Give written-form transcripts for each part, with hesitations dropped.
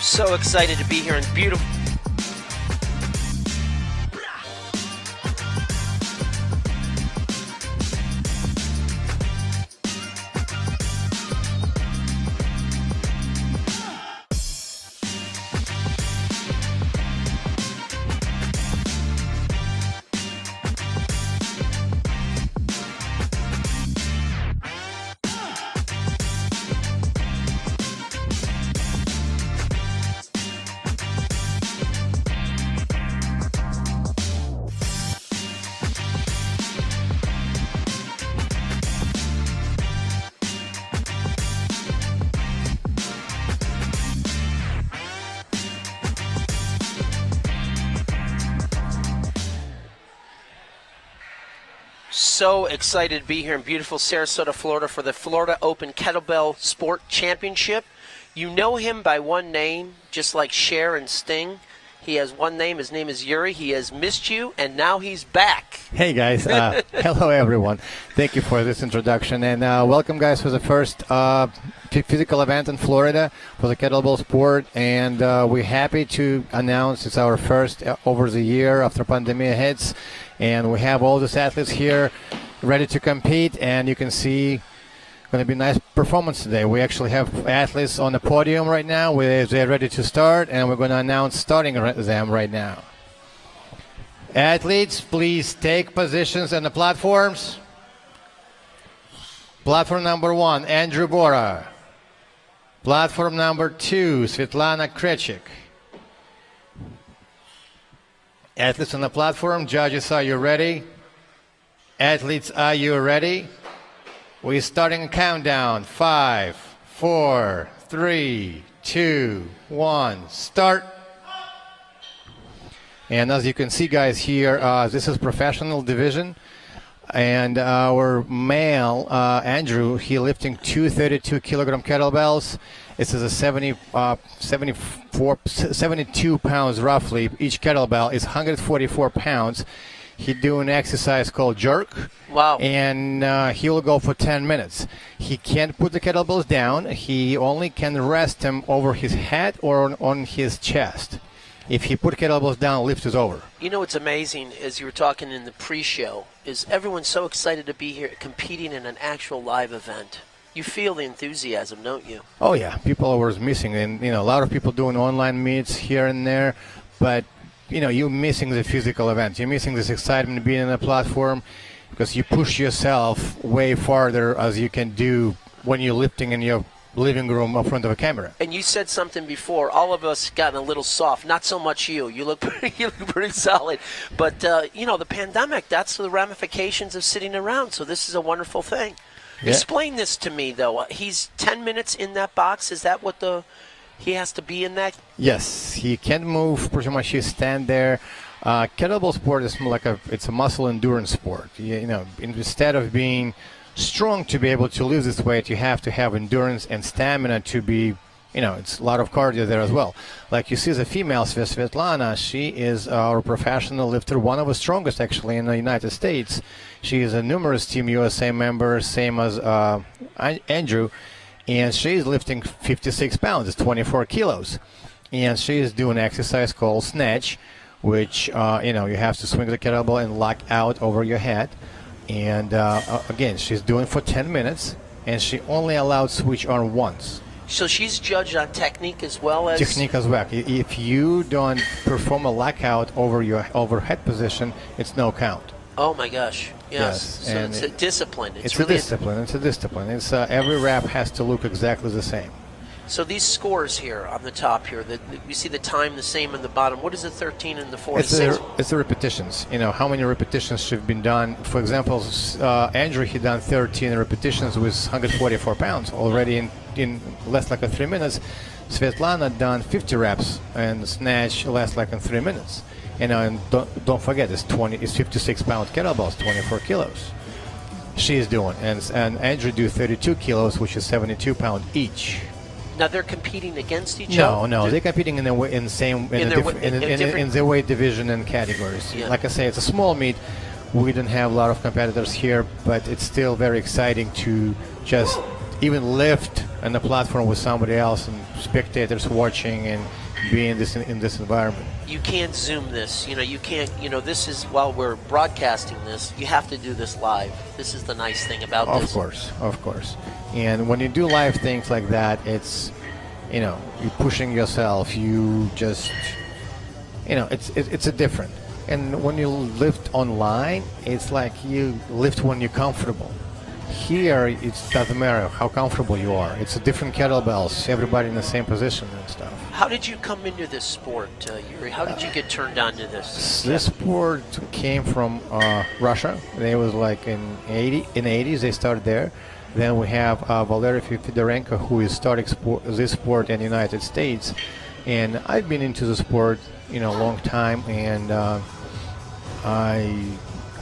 So excited to be here in beautiful. So excited to be here in beautiful Sarasota, Florida for the Florida Open Kettlebell Sport Championship. You know him by one name, just like Cher and Sting. He has one name. His name is Yuri. He has missed you, and now he's back. Hey, guys. Hello, everyone. Thank you for this introduction. And welcome, guys, for the first physical event in Florida for the kettlebell sport. And we're happy to announce it's our first over the year after pandemic hits. And we have all these athletes here ready to compete. And you can see going to be a nice performance today. We actually have athletes on the podium right now. They're ready to start, and we're going to announce starting them right now. Athletes, please take positions on the platforms. Platform number 1, Andrew Bora. Platform number 2, Svetlana Krechik. Athletes on the platform, judges, are you ready? Athletes, are you ready? We're starting a countdown. 5, 4, 3, 2, 1, start. And as you can see, guys, here, this is professional division. And our male, Andrew, he lifting 232 kilogram kettlebells. This is a 72 pounds roughly. Each kettlebell is 144 pounds. He do an exercise called jerk. Wow. And he will go for 10 minutes. He can't put the kettlebells down. He only can rest them over his head or on his chest. If he put kettlebells down, lift is over. You know what's amazing, as you were talking in the pre-show, is everyone's so excited to be here competing in an actual live event. You feel the enthusiasm, don't you? Oh, yeah. People are always missing. And, a lot of people doing online meets here and there. But, you're missing the physical event. You're missing this excitement of being on a platform because you push yourself way farther as you can do when you're lifting in your living room in front of a camera. And you said something before. All of us gotten a little soft. Not so much you. You look pretty solid. But, the pandemic, that's the ramifications of sitting around. So this is a wonderful thing. Yeah. Explain this to me, though. He's 10 minutes in that box. Is that what he has to be in that? Yes, he can't move. Pretty much he stand there. Kettlebell sport is more like it's a muscle endurance sport. Instead of being strong to be able to lose this weight, you have to have endurance and stamina to be, it's a lot of cardio there as well. Like you see the female, Svetlana, she is our professional lifter, one of the strongest actually in the United States. She is a numerous Team USA member, same as Andrew, and she's lifting 56 pounds, it's 24 kilos. And she is doing an exercise called snatch, which, you have to swing the kettlebell and lock out over your head. And again, she's doing for 10 minutes, and she only allowed switch arm once. So she's judged on technique as well as... Technique as well. If you don't perform a lockout over your overhead position, it's no count. Oh, my gosh. Yes. So and it's a discipline. It's really a discipline. It's a discipline. It's every rep has to look exactly the same. So these scores here on the top here, we see the time the same in the bottom. What is the 13 and the 46? It's the repetitions. How many repetitions should have been done. For example, Andrew, he done 13 repetitions with 144 pounds already in less like 3 minutes. Svetlana done 50 reps and snatch less like in 3 minutes. And don't forget, it's 56 pound kettlebells, 24 kilos. She's doing, and Andrew do 32 kilos, which is 72 pound each. Now they're competing against each other. No, they're competing in the weight division and categories. Yeah. Like I say, it's a small meet. We don't have a lot of competitors here, but it's still very exciting to just even lift on the platform with somebody else and spectators watching and be in this environment. You can't Zoom this. You can't. This is while we're broadcasting this. You have to do this live. This is the nice thing about this. Of course. And when you do live things like that, it's, you're pushing yourself. You just, it's a different. And when you lift online, it's like you lift when you're comfortable. Here, it doesn't matter how comfortable you are. It's a different kettlebells, everybody in the same position and stuff. How did you come into this sport, Yuri? How did you get turned on to this? This sport came from Russia. They was like in 80s, they started there. Then we have Valery Fedorenko, who is starting this sport in the United States. And I've been into the sport, a long time, and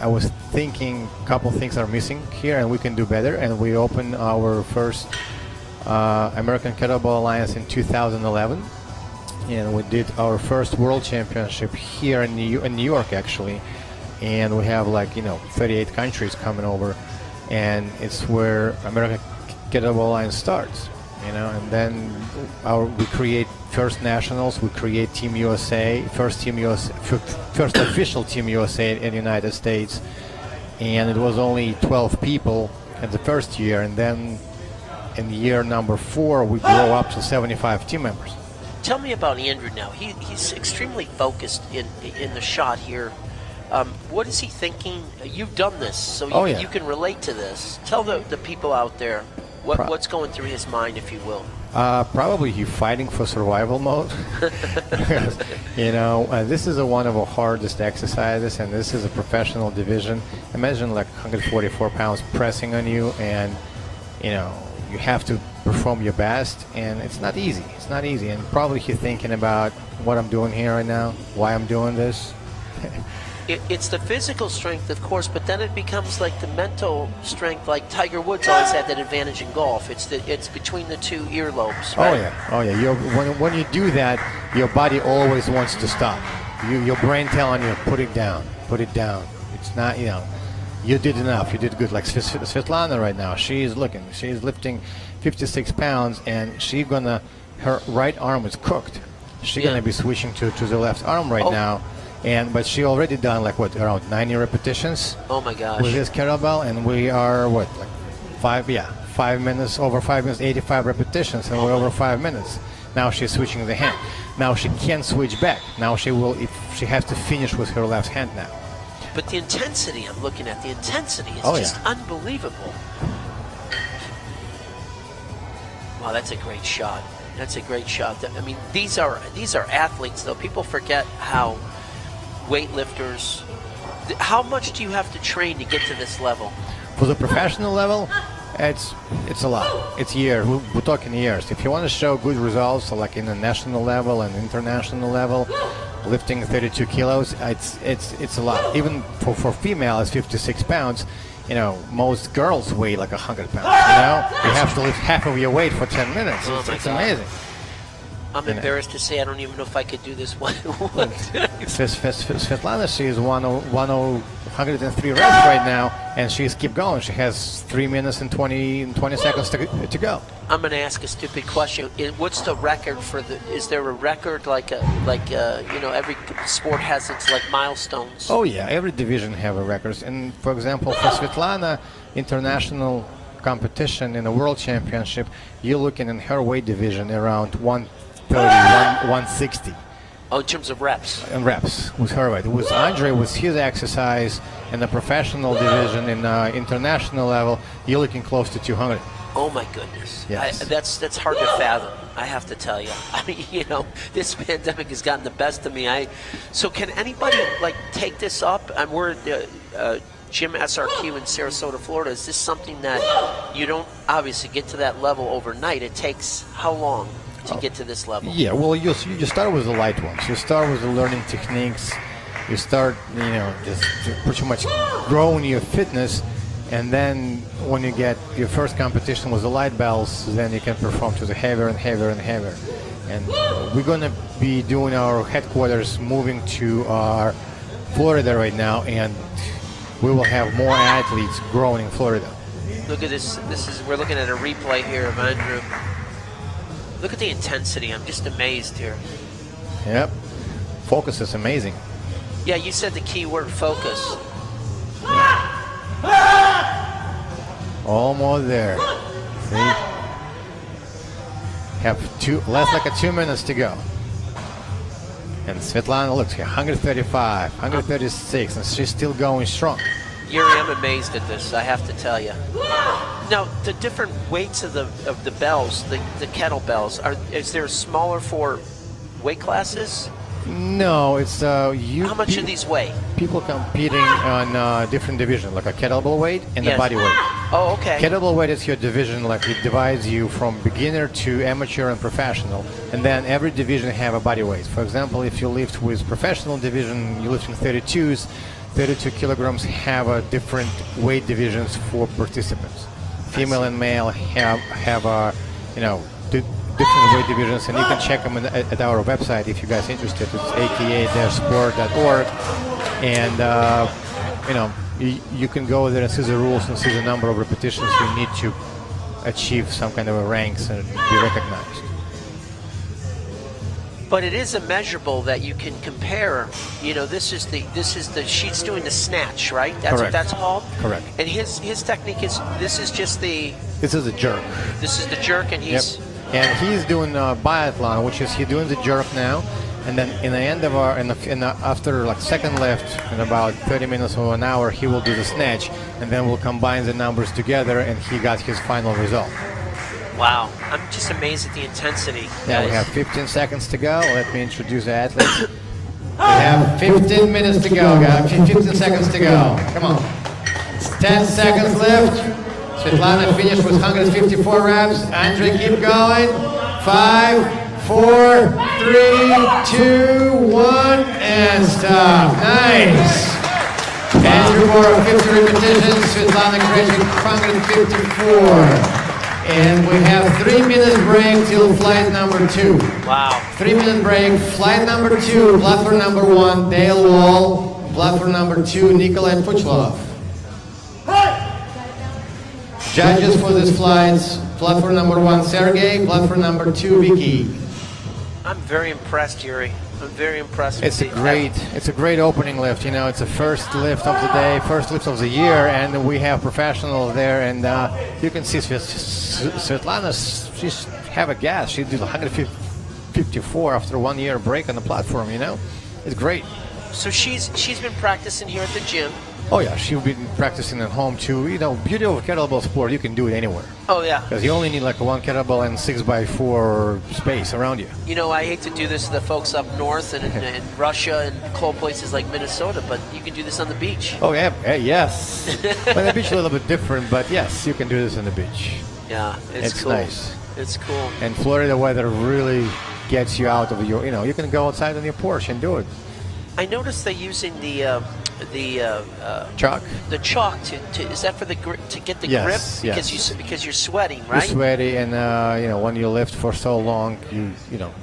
I was thinking a couple things are missing here and we can do better, and we opened our first American Kettlebell Alliance in 2011, and we did our first World Championship here in New York actually, and we have 38 countries coming over, and it's where American Kettlebell Alliance starts, and then we create first nationals, we create Team USA, first official Team USA in the United States, and it was only 12 people in the first year, and then in year number 4 we grow up to 75 team members. Tell me about Andrew now. He's extremely focused in the shot here. What is he thinking? You've done this, so you can relate to this. Tell the people out there what's going through his mind, if you will. Probably he's fighting for survival mode. This is one of the hardest exercises, and this is a professional division. Imagine 144 pounds pressing on you, and you have to perform your best, and it's not easy. It's not easy, and probably he's thinking about what I'm doing here right now, why I'm doing this. It's the physical strength, of course, but then it becomes like the mental strength. Like Tiger Woods always had that advantage in golf. It's between the two earlobes, right? Oh yeah. When you do that, your body always wants to stop. Your brain telling you, put it down. It's not, you did enough. You did good. Like Svetlana right now, she's lifting 56 pounds, and her right arm is cooked. She's gonna be switching to the left arm right now. But she already done around 90 repetitions. Oh my gosh! With this kettlebell, and we are 5 minutes, over 5 minutes, 85 repetitions, and we're over 5 minutes. Now she's switching the hand. Now she can't switch back. Now she has to finish with her left hand now. But the intensity, I'm looking at the intensity is just unbelievable. Wow, that's a great shot. That's a great shot. I mean, these are athletes, though. People forget how weightlifters. How much do you have to train to get to this level? For the professional level, it's a lot. It's years. We're talking years. If you want to show good results, like in the national level and international level, lifting 32 kilos, it's a lot. Even for female, it's 56 pounds. Most girls weigh 100 pounds. You have to lift half of your weight for 10 minutes. It's amazing. I'm embarrassed to say I don't even know if I could do this one. Svetlana, she is 103 reps right now, and she's keep going. She has 3 minutes and 20 seconds to go. I'm going to ask a stupid question. What's the record for is there a record every sport has its milestones? Oh yeah, every division have a record. And for example, for Svetlana, international competition in the World Championship, you're looking in her weight division around 160. Oh, in terms of reps? And reps with her weight. With Andre, with his exercise in the professional division, in international level, you're looking close to 200. Oh my goodness! Yes. That's hard to fathom. I have to tell you. I mean, this pandemic has gotten the best of me. So can anybody take this up? And we're at Gym SRQ in Sarasota, Florida. Is this something that you don't obviously get to that level overnight? It takes how long to get to this level? Yeah, well, you start with the light ones. You start with the learning techniques. You start, just pretty much growing your fitness, and then when you get your first competition with the light bells, then you can perform to the heavier and heavier and heavier. And we're gonna be doing our headquarters, moving to our Florida right now, and we will have more athletes growing in Florida. Look at this. We're looking at a replay here of Andrew. Look at the intensity. I'm just amazed here. Yep. Focus is amazing. Yeah, you said the key word, focus. Almost there. See? Have less like 2 minutes to go. And Svetlana looks here, 135, 136, and she's still going strong. Yuri, I'm amazed at this, I have to tell you. Now, the different weights of the bells, the kettlebells, is there smaller for weight classes? No, it's How much do these weigh? People competing on different divisions, like a kettlebell weight and the body weight. Oh, okay. Kettlebell weight is your division, like it divides you from beginner to amateur and professional, and then every division have a body weight. For example, if you lift with professional division, you lift in 32s, 32 kilograms have a different weight divisions for participants. Female and male have different weight divisions, and you can check them at our website if you guys are interested. It's aka-sport.org, and you can go there and see the rules and see the number of repetitions you need to achieve some kind of a ranks and be recognized. But it is immeasurable that you can compare. This is the she's doing the snatch, right? That's Correct. what that's called. Correct. And his technique is this is a jerk. This is the jerk, and he's. Yep. And he's doing biathlon, which is he's doing the jerk now, and then in the end of after like second lift, in about 30 minutes or an hour, he will do the snatch, and then we'll combine the numbers together, and he got his final result. Wow, I'm just amazed at the intensity. Now we have 15 seconds to go. Let me introduce the athletes. We have 15 minutes to go, guys. 15 seconds to go. Come on. It's 10 seconds left. Svetlana finished with 154 reps. Andrei, keep going. 5, 4, 3, 2, 1, and stop. Nice. Andrew Moore, 50 repetitions. Svetlana Krejcik, 154. And we have 3 minutes break till flight number 2. Wow. 3 minute break. Flight number 2, platform number 1, Dale Wall. Platform number 2, Nikolai Puchlov. Judges for this flight, platform number 1, Sergey. Platform number 2, Vicky. I'm very impressed, Yuri. I'm very impressed. It's a great opening lift. It's the first lift of the day, first lift of the year, and we have professionals there. And you can see Svetlana. She's have a gas. She did 154 after 1 year break on the platform. It's great. So she's been practicing here at the gym. Oh yeah, she's been practicing at home too. Beauty of kettlebell sport, you can do it anywhere. Oh yeah. Because you only need like one kettlebell and 6x4 space around you. I hate to do this to the folks up north and in Russia and cold places like Minnesota, but you can do this on the beach. Oh yeah, yes. But the beach is a little bit different, but yes, you can do this on the beach. Yeah, it's cool. Nice. It's cool. And Florida weather really gets you out of your, you can go outside on your porch and do it. I noticed they're using the chalk. The chalk to is that for the to get the grip because you're sweating, right? You're sweaty, and when you lift for so long,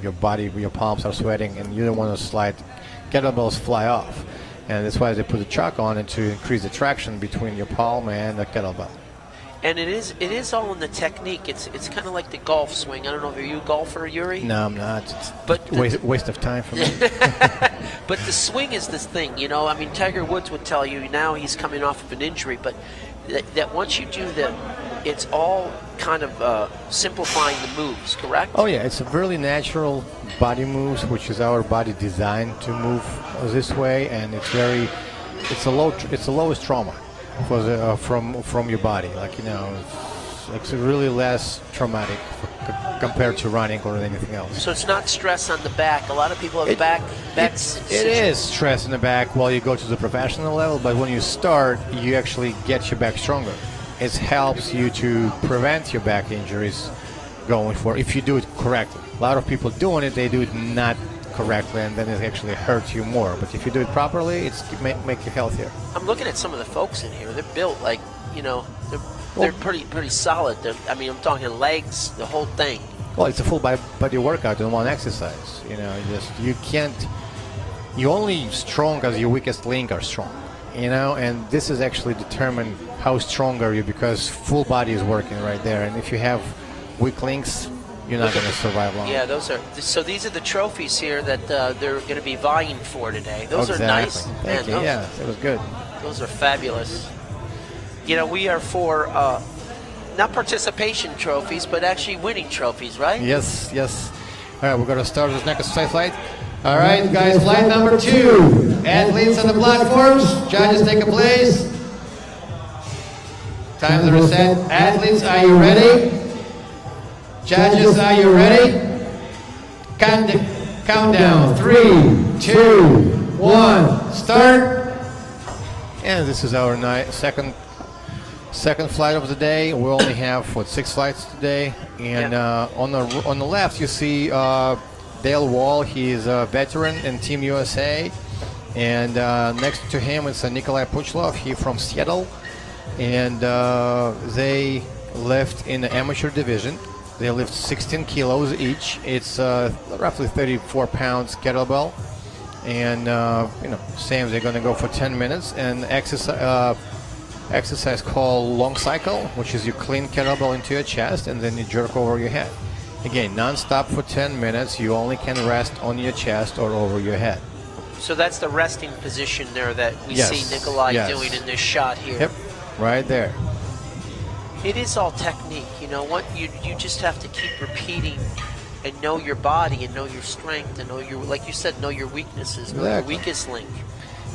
your body, your palms are sweating, and you don't want to slide. Kettlebells fly off, and that's why they put the chalk on it to increase the traction between your palm and the kettlebell. And it is all in the technique. It's kind of like the golf swing. I don't know if you're a golfer, Yuri. No, I'm not. It's waste of time for me. But the swing is this thing, Tiger Woods would tell you now he's coming off of an injury, but that once you do it's all kind of simplifying the moves, correct? Oh yeah, it's a really natural body moves, which is our body designed to move this way, and it's the lowest trauma for from your body. It's really less traumatic compared to running or anything else. So it's not stress on the back. A lot of people have back. It is stress in the back while you go to the professional level, but when you start, you actually get your back stronger. It helps you to prevent your back injuries going forward if you do it correctly. A lot of people doing it, they do it not correctly, and then it actually hurts you more. But if you do it properly, it's make you healthier. I'm looking at some of the folks in here. They're built like, they're pretty solid. I'm talking legs, the whole thing. Well, it's a full body workout in one exercise. You're only strong as your weakest link are strong. and this is actually determine how strong are you, because full body is working right there. And if you have weak links, you're not going to survive long. Yeah, so these are the trophies here that they're going to be vying for today. Those exactly. are nice. Thank you. Yeah, it was good. Those are fabulous. We are for not participation trophies, but actually winning trophies, right? Yes. All right, we're going to start this next exercise flight. All right, guys, flight number 2. Athletes on the platforms. Judges take a place. Times are set. Athletes, are you ready? Judges, are you ready? Countdown. 3, 2, 1, start. And this is our second flight of the day. We only have 6 flights today. And on the left, you see Dale Wall. He is a veteran in Team USA. And next to him is Nikolai Puchlov. He's from Seattle. And they lift in the amateur division. They lift 16 kilos each. It's roughly 34 pounds kettlebell. And, same, they're going to go for 10 minutes. And exercise called long cycle, which is you clean kettlebell into your chest and then you jerk over your head. Again, non-stop for 10 minutes. You only can rest on your chest or over your head. So that's the resting position there that we see Nikolai doing in this shot here. Yep, right there. It is all technique, what you just have to keep repeating and know your body and know your strength and know your, like you said, know your weaknesses, know your weakest link.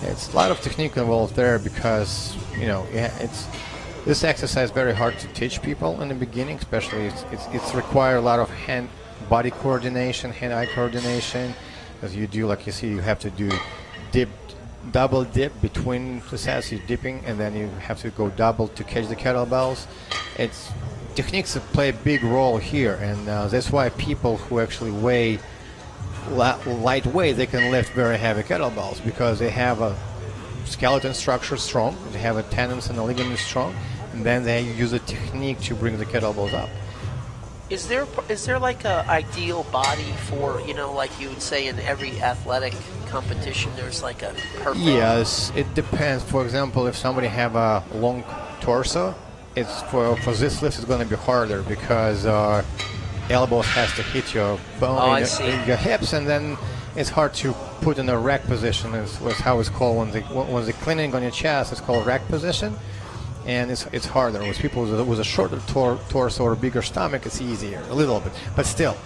It's a lot of technique involved there because, this exercise is very hard to teach people in the beginning, especially it's require a lot of hand-body coordination, hand-eye coordination. As you do, like you see, you have to do double dip between the sets. You're dipping, and then you have to go double to catch the kettlebells. It's techniques that play a big role here, and that's why people who actually weigh lightweight, they can lift very heavy kettlebells because they have a skeleton structure strong, they have a tendons and the ligaments strong, and then they use a technique to bring the kettlebells up. Is there like a ideal body for, like you would say in every athletic competition, there's like a perfect? Yes, it depends. For example, if somebody have a long torso, it's for this lift it's going to be harder because elbows has to hit your bone in your hips, and then it's hard to put in a rack position. Is how it's called when they're cleaning on your chest. It's called rack position. And it's harder. With people with a shorter torso or a bigger stomach, it's easier a little bit. But still,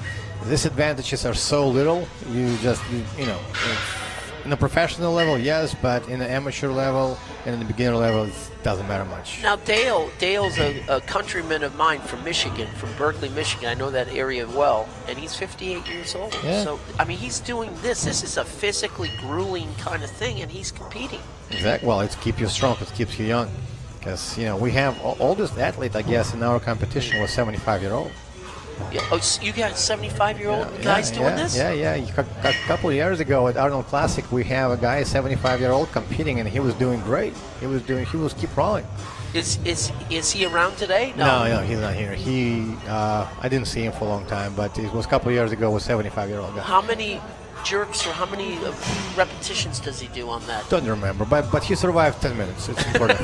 disadvantages are so little. In the professional level, yes, but in the amateur level and in the beginner level, it doesn't matter much. Now, Dale's a countryman of mine from Michigan, from Berkeley, Michigan. I know that area well, and he's 58 years old. Yeah. So, he's doing this. This is a physically grueling kind of thing, and he's competing. Exactly. Well, it keeps you strong. It keeps you young. Because, we have oldest athlete, I guess, in our competition was 75-year-old. Yeah. Oh, so you got 75-year-old guys doing this? Yeah. A couple of years ago at Arnold Classic, we have a guy, 75-year-old, competing, and he was doing great. He was keep rolling. Is he around today? No, he's not here. I didn't see him for a long time, but it was a couple of years ago with 75-year-old guy. How many jerks or how many repetitions does he do on that? Don't remember, but he survived 10 minutes. It's important.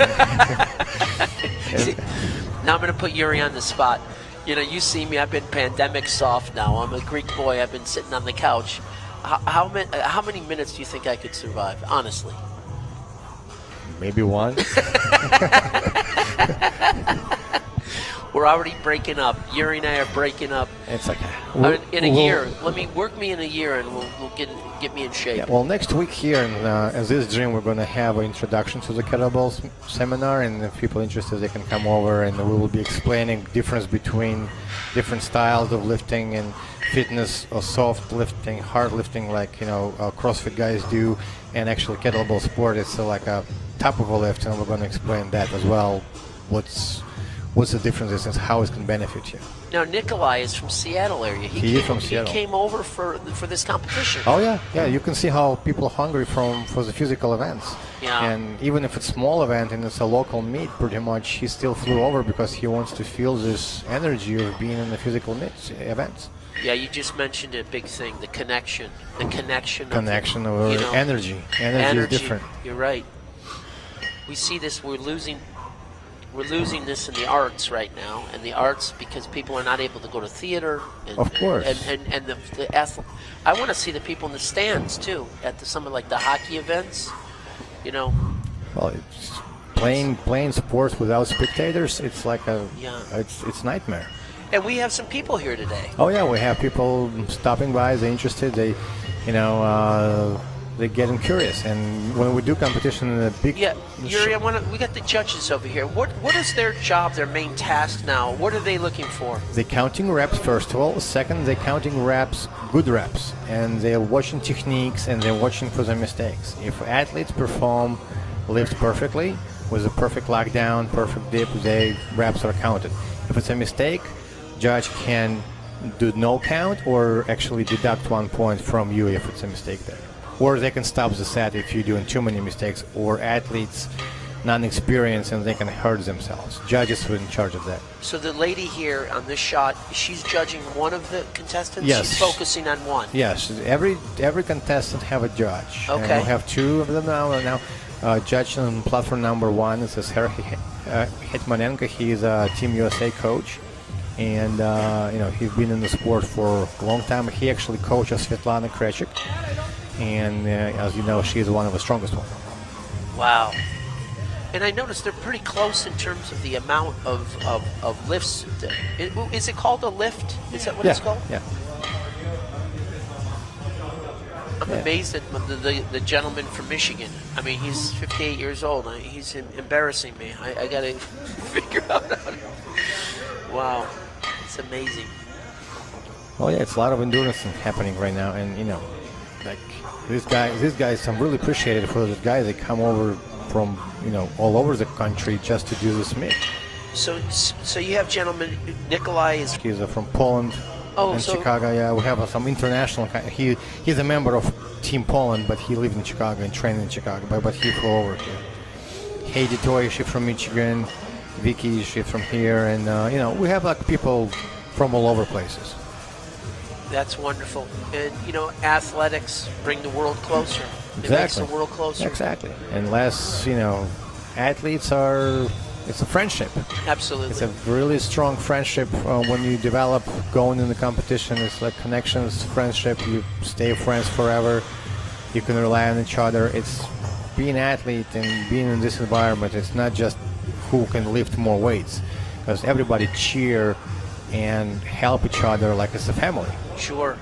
Now I'm going to put Yuri on the spot. You see me, I've been pandemic soft now. I'm a Greek boy. I've been sitting on the couch. How many minutes do you think I could survive, honestly? Maybe one. We're already breaking up. Yuri and I are breaking up. It's okay. In a year. Let me work me in a year, and we'll get me in shape. Yeah, well, next week here in this gym, we're going to have an introduction to the kettlebells seminar, and if people interested, they can come over, and we will be explaining difference between different styles of lifting and fitness or soft lifting, hard lifting, like CrossFit guys do, and actual kettlebell sport. It's like a top of a lift, and we're going to explain that as well. What's the difference and how it can benefit you. Now, Nikolai is from Seattle area. He is from Seattle. He came over for this competition. Oh, yeah. You can see how people are hungry for the physical events. Yeah. And even if it's a small event and it's a local meet, pretty much, he still flew over because he wants to feel this energy of being in the physical events. Yeah, you just mentioned a big thing, the connection. Connection of energy. Energy is different. You're right. we see this. We're losing this in the arts right now, and the arts because people are not able to go to theater. And, Of course. And the athlete. I want to see the people in the stands too at some of like the hockey events. You know. Well, it's playing sports without spectators. It's like it's nightmare. And we have some people here today. Oh yeah, we have people stopping by. They're interested. They're getting curious. And when we do competition in a big Yuri, we got the judges over here. What is their job? Their main task now? What are they looking for? They're counting reps first of all. Second, they're counting reps, good reps, and they're watching techniques and they're watching for the mistakes. If athletes perform lifts perfectly with a perfect lockdown, perfect dip, their reps are counted. If it's a mistake, judge can do no count or actually deduct 1 point from you if it's a mistake there. Or they can stop the set if you're doing too many mistakes, or athletes non-experienced and they can hurt themselves. Judges are in charge of that. So the lady here on this shot, she's judging one of the contestants? Yes. She's focusing on one? Yes. Every contestant have a judge. Okay. And we have two of them now. Judge on platform number 1 is Sarah Hetmanenko. He is a Team USA coach. And, he's been in the sport for a long time. He actually coaches Svetlana Krechik. And, as you know, she is one of the strongest ones. Wow. And I noticed they're pretty close in terms of the amount of lifts. Is it called a lift? Is that what it's called? Yeah. I'm amazed at the gentleman from Michigan. I mean, he's 58 years old. He's embarrassing me. I got to figure out how to... Wow. It's amazing. Well, yeah, it's a lot of endurance happening right now. And, like these guys, I'm really appreciated for the guys that come over from, all over the country just to do this meet. So you have gentlemen, Nikolai is... He's from Poland and Chicago. Yeah, we have some international... He's a member of Team Poland, but he lives in Chicago and trained in Chicago, but he flew over here. Heidi Toy, she's from Michigan. Vicky, she's from here. And, we have like people from all over places. That's wonderful. And, athletics bring the world closer. It makes the world closer. Exactly. Unless, athletes are... It's a friendship. Absolutely. It's a really strong friendship when you develop going in the competition. It's like connections, friendship. You stay friends forever. You can rely on each other. It's being an athlete and being in this environment. It's not just who can lift more weights, because everybody cheer and help each other like it's a family. Sure.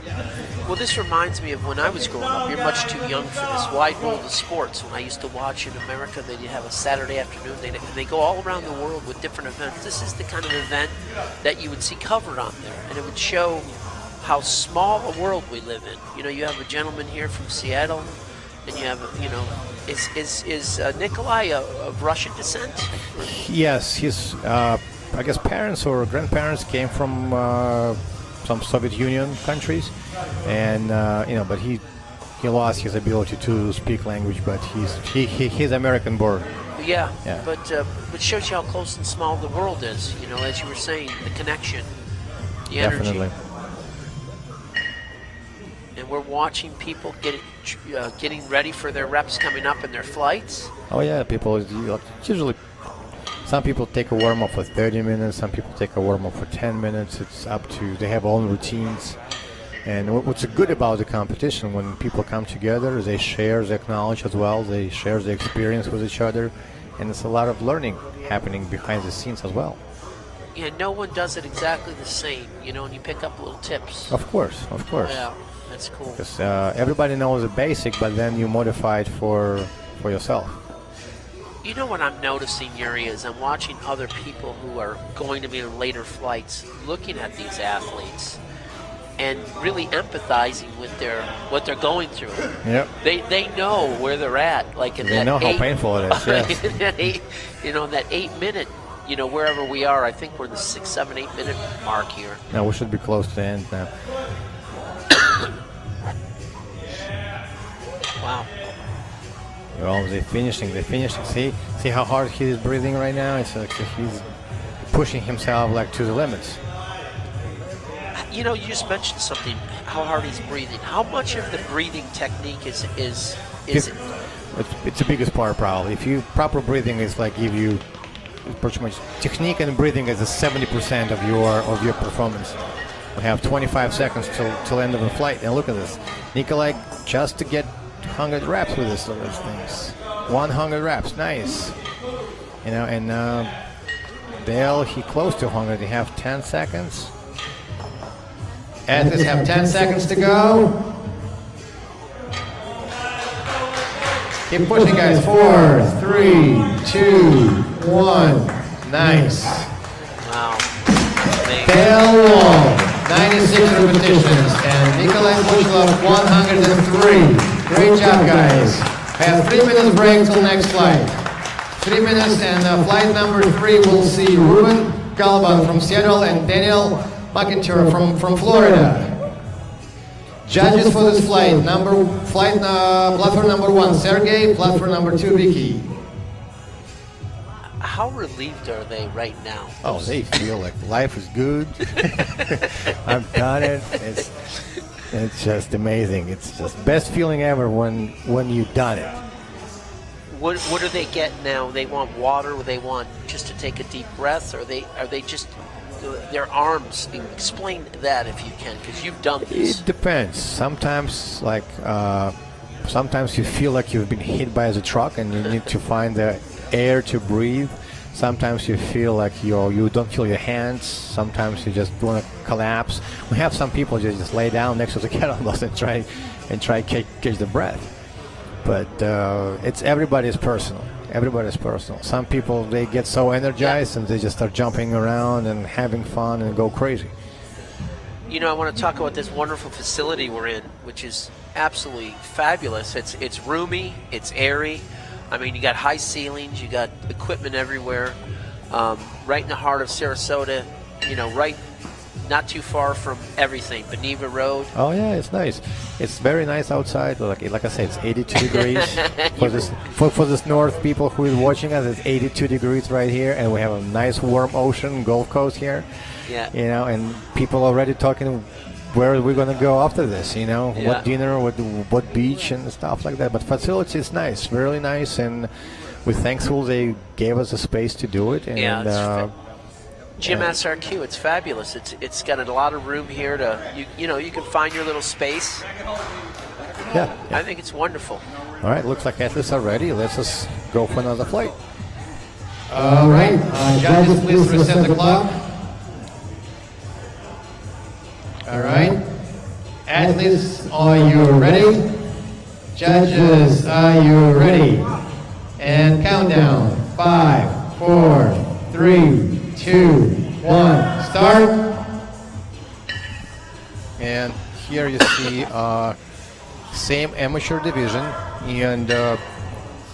Well, this reminds me of when I was growing up. You're much too young for this wide world of sports. When I used to watch in America, they'd have a Saturday afternoon. They go all around the world with different events. This is the kind of event that you would see covered on there, and it would show how small a world we live in. You have a gentleman here from Seattle, and you have, is Nikolai of Russian descent? Yes, his, I guess, parents or grandparents came from some Soviet Union countries, and but he lost his ability to speak language, but he's American born. Yeah. But shows you how close and small the world is. As you were saying, the connection, the Definitely. energy. And we're watching people getting ready for their reps coming up in their flights. Oh yeah, people usually. Some people take a warm-up for 30 minutes. Some people take a warm-up for 10 minutes. It's up to, they have own routines. And what's good about the competition, when people come together, they share their knowledge as well. They share their experience with each other. And it's a lot of learning happening behind the scenes as well. Yeah, no one does it exactly the same, and you pick up little tips. Of course. Yeah, that's cool. Because everybody knows the basic, but then you modify it for yourself. What I'm noticing, Yuri, is I'm watching other people who are going to be in later flights looking at these athletes and really empathizing with what they're going through. Yep. They know where they're at. Like in they know how painful it is, yes. that 8 minute, wherever we are, I think we're in the 6, 7, 8 minute mark here. Now we should be close to the end now. Wow. Well, they're finishing. See how hard he is breathing right now? It's like he's pushing himself to the limits. You just mentioned something, how hard he's breathing. How much of the breathing technique is it? It's the biggest part probably. If you proper breathing is like give you pretty much technique and breathing is a 70% of your performance. We have 25 seconds till end of the flight, and look at this. Nikolai just to get 100 reps with these things. 100 reps, nice. You know, and Dale, he close to 100. He have 10 seconds. Athletes have 10 seconds to go. Keep pushing, guys. 4, 3, 2, 1. Nice. Wow. Dale Wall, 96 repetitions, and Nikolai Bushlov, 103. Great job, guys. I have 3 minutes break till next flight. 3 minutes, and flight number 3 we'll see Ruben Galban from Seattle and Daniel McIntyre from Florida. Judges for this flight, platform number 1, Sergey, platform number 2, Vicky. How relieved are they right now? Oh, they feel like life is good. I've done it. It's just amazing. It's just best feeling ever when you've done it. What do they get now? They want water, or they want just to take a deep breath, or are they just their arms? Explain that if you can, because you've done this. It depends. Sometimes sometimes you feel like you've been hit by the truck and you need to find the air to breathe. Sometimes you feel like you don't feel your hands. Sometimes you just want to collapse. We have some people just lay down next to the kettlebells and try catch the breath. But it's everybody's personal. Everybody's personal. Some people, they get so energized and they just start jumping around and having fun and go crazy. You know, I want to talk about this wonderful facility we're in, which is absolutely fabulous. It's roomy, it's airy. I mean, you got high ceilings, you got equipment everywhere. Right in the heart of Sarasota, you know, right not too far from everything, Beneva Road. Oh yeah, it's nice. It's very nice outside. Like I said, it's 82 degrees. For this north people who is watching us, it's 82 degrees right here, and we have a nice warm ocean, Gulf Coast here. Yeah. You know, and people already talking where we're gonna go after this. You know, Yeah. what dinner, what beach and stuff like that. But facility is nice, really nice, and we're thankful they gave us a space to do it. And, Yeah, Jim SRQ, it's fabulous. It's got a lot of room here to you know you can find your little space. Yeah. I think it's wonderful. All right, looks like athletes are ready. Let's just go for another flight. All right, judges, please reset the clock. All right, athletes, are you ready? Judges, are you ready? And countdown: 5, 4, 3, 2, 1, start. And here you see same amateur division, and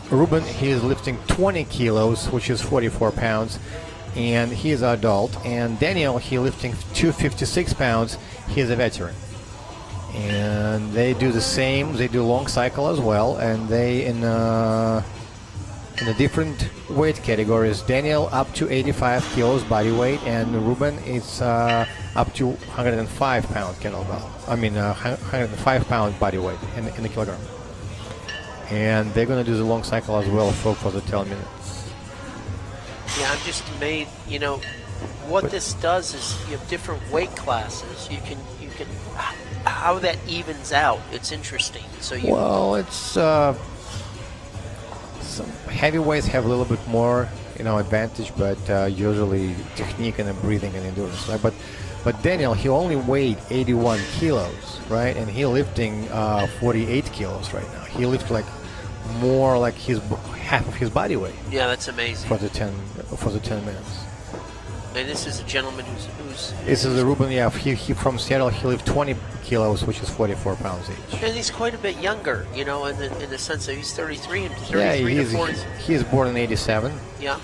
Ruben, he is lifting 20 kilos, which is 44 pounds, and he is adult. And Daniel, he lifting 256 pounds, he is a veteran. And they do the same, they do long cycle as well, and they in the different weight categories. Daniel up to 85 kilos body weight, and Ruben is up to 105 pound kettlebell. 105 pound body weight in the kilogram. And they're going to do the long cycle as well for the 10 minutes. Yeah, I'm just amazed. You know, what this does is you have different weight classes. You can how that evens out. It's interesting. So it's some heavyweights have a little bit more, advantage, but usually technique and breathing and endurance. Right? But Daniel, he only weighed 81 kilos, right? And he lifting 48 kilos right now. He lifts like more like half of his body weight. Yeah, that's amazing. For the 10 minutes. And this is a gentleman who's this is a Ruben. Yeah, he from Seattle. He lifted 20 kilos, which is 44 pounds each. And he's quite a bit younger, in the sense that he's 33 and 33 to 40. He is born in '87. Yeah.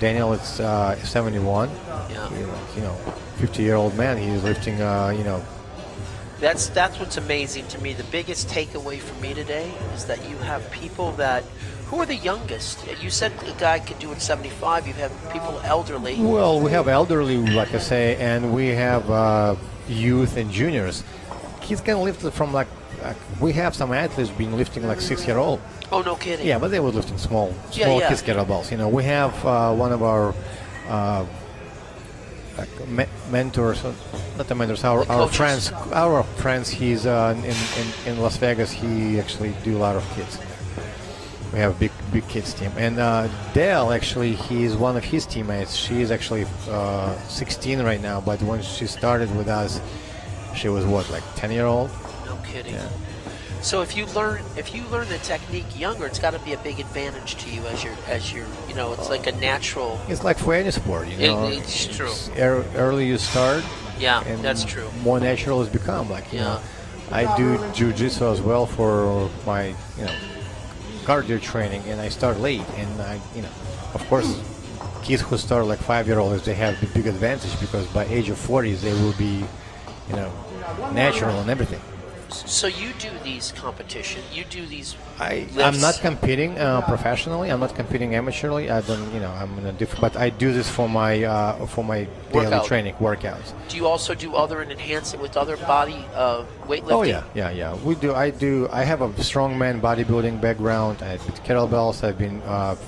Daniel is 71. Yeah. 50-year-old man. He's lifting. That's what's amazing to me. The biggest takeaway for me today is that you have people that. Who are the youngest? You said a guy could do it 75. You have people elderly. Well, we have elderly, like I say, and we have youth and juniors. He's can lift it from we have some athletes been lifting like 6-year-old. Oh, no kidding. Yeah, but they were lifting small Yeah. kids kettlebells. We have one of our mentors, not the mentors, our coaches. friends. He's in Las Vegas. He actually do a lot of kids. We have a big kids team, and Dale actually, he's one of his teammates. She is actually 16 right now, but when she started with us, she was 10-year-old. No kidding. Yeah. So if you learn the technique younger, it's got to be a big advantage to you as you're it's like a natural. It's like for any sport, It's true. Early you start. Yeah, and that's true. More natural it's become. I do jiu-jitsu as well for my cardio training, and I start late, and of course, kids who start like 5-year-olds, they have the big advantage because by age of 40 they will be natural and everything. So you do these competitions. You do these. I'm not competing professionally. I'm not competing amateurly. I don't. I'm in a different. But I do this for my daily training workouts. Do you also do other and enhance it with other body weightlifting? Oh yeah. We do. I have a strongman bodybuilding background. With kettlebells, I've been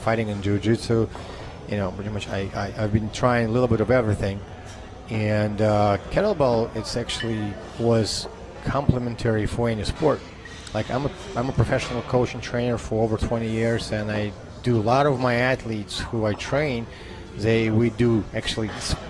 fighting in jiu-jitsu. Pretty much. I've been trying a little bit of everything. And kettlebell, it's actually was complementary for any sport. Like I'm a professional coach and trainer for over 20 years, and I do a lot of my athletes who I train. We do actually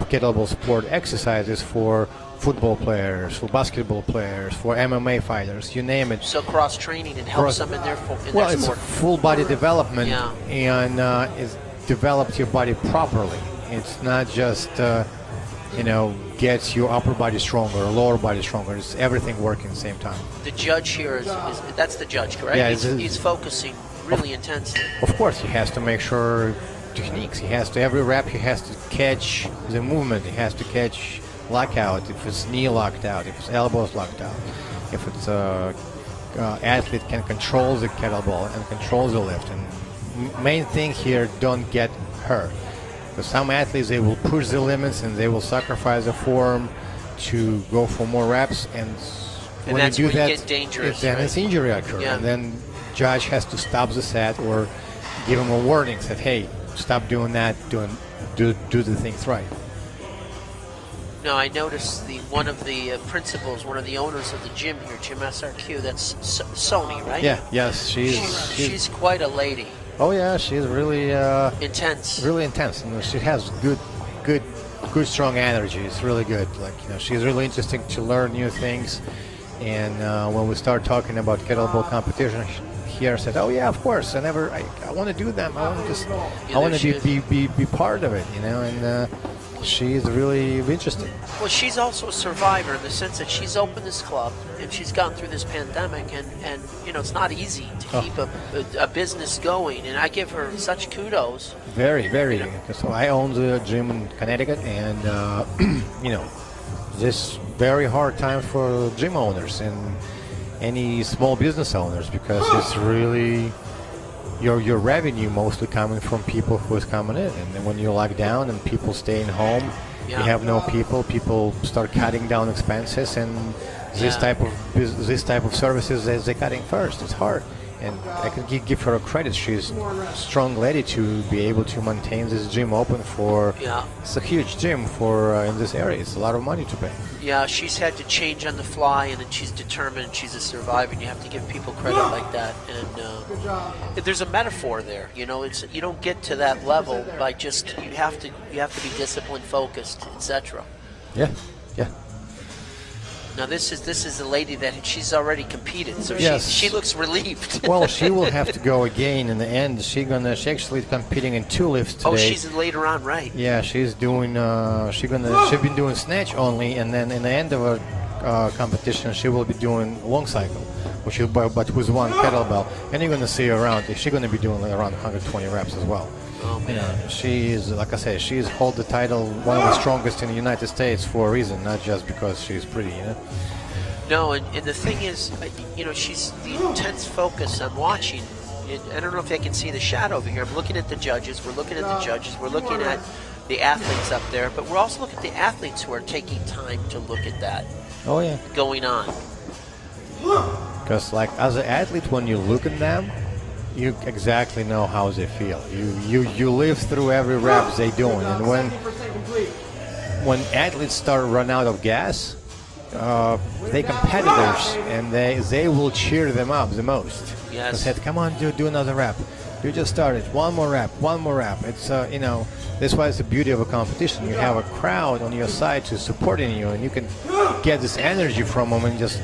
kettlebell sport exercises for football players, for basketball players, for MMA fighters, you name it. So cross training and helps them in their sport. It's full body development, Yeah. and it's developed your body properly. It's not just gets your upper body stronger, lower body stronger. It's everything working at the same time. The judge here is that's the judge, correct? Yeah, he's focusing really intensely. Of course, he has to make sure techniques. He has to every rep. He has to catch the movement. He has to catch lockout. If it's knee locked out, if it's elbows locked out, if it's athlete can control the kettlebell and control the lift. And main thing here, don't get hurt. Because some athletes, they will push the limits and they will sacrifice the form to go for more reps, and when that's you do where that, you get dangerous, then right? it's injury occur, Yeah. and then judge has to stop the set or give him a warning, said, "Hey, stop doing that. Do the things right." No, I noticed one of the principals, one of the owners of the gym here, Gym SRQ. That's Sony, right? Yeah. Yes, She's quite a lady. Oh yeah, she's really Intense. really intense. She has good, strong energy. It's really good. She's really interesting to learn new things. And when we start talking about kettlebell competition here, I said, "Oh yeah, of course. I want to do them. I want to be part of it, And she's really interesting. Well, she's also a survivor in the sense that she's opened this club and she's gone through this pandemic, and it's not easy to keep a business going, and I give her such kudos. Very, very. So I own the gym in Connecticut, and this very hard time for gym owners and any small business owners, because it's really your revenue mostly coming from people who is coming in, and then when you lock down and people staying home, you have no people start cutting down expenses, and this type of services they're cutting first. It's hard, and I can give her a credit. She's a strong lady to be able to maintain this gym open for. It's a huge gym for in this area. It's a lot of money to pay. Yeah, she's had to change on the fly, and then she's determined. She's a survivor, and you have to give people credit like that. And there's a metaphor there. It's you don't get to that level by just you have to be disciplined, focused, etc. Yeah. Now this is a lady that she's already competed, so Yes. she looks relieved. Well, she will have to go again in the end. She's actually competing in 2 lifts today. Oh, she's later on, right? Yeah, she's doing. She's been doing snatch only, and then in the end of her competition, she will be doing long cycle, which is but with one kettlebell. And you're gonna see her around. She's gonna be doing around 120 reps as well. Oh man. She is, like I say, she's hold the title one of the strongest in the United States for a reason, not just because she's pretty. No, and the thing is, she's the intense focus I'm watching. I don't know if I can see the shadow over here. I'm looking at the judges. We're looking at the athletes up there, but we're also looking at the athletes who are taking time to look at that. Oh yeah. Going on. Because like as an athlete, when you look at them, you exactly know how they feel. You live through every rep they doing, and when athletes start run out of gas, they competitors and they will cheer them up the most. Yes. They said, "Come on, do another rep. You just started. One more rep. It's that's why it's the beauty of a competition. You have a crowd on your side to supporting you, and you can get this energy from them and just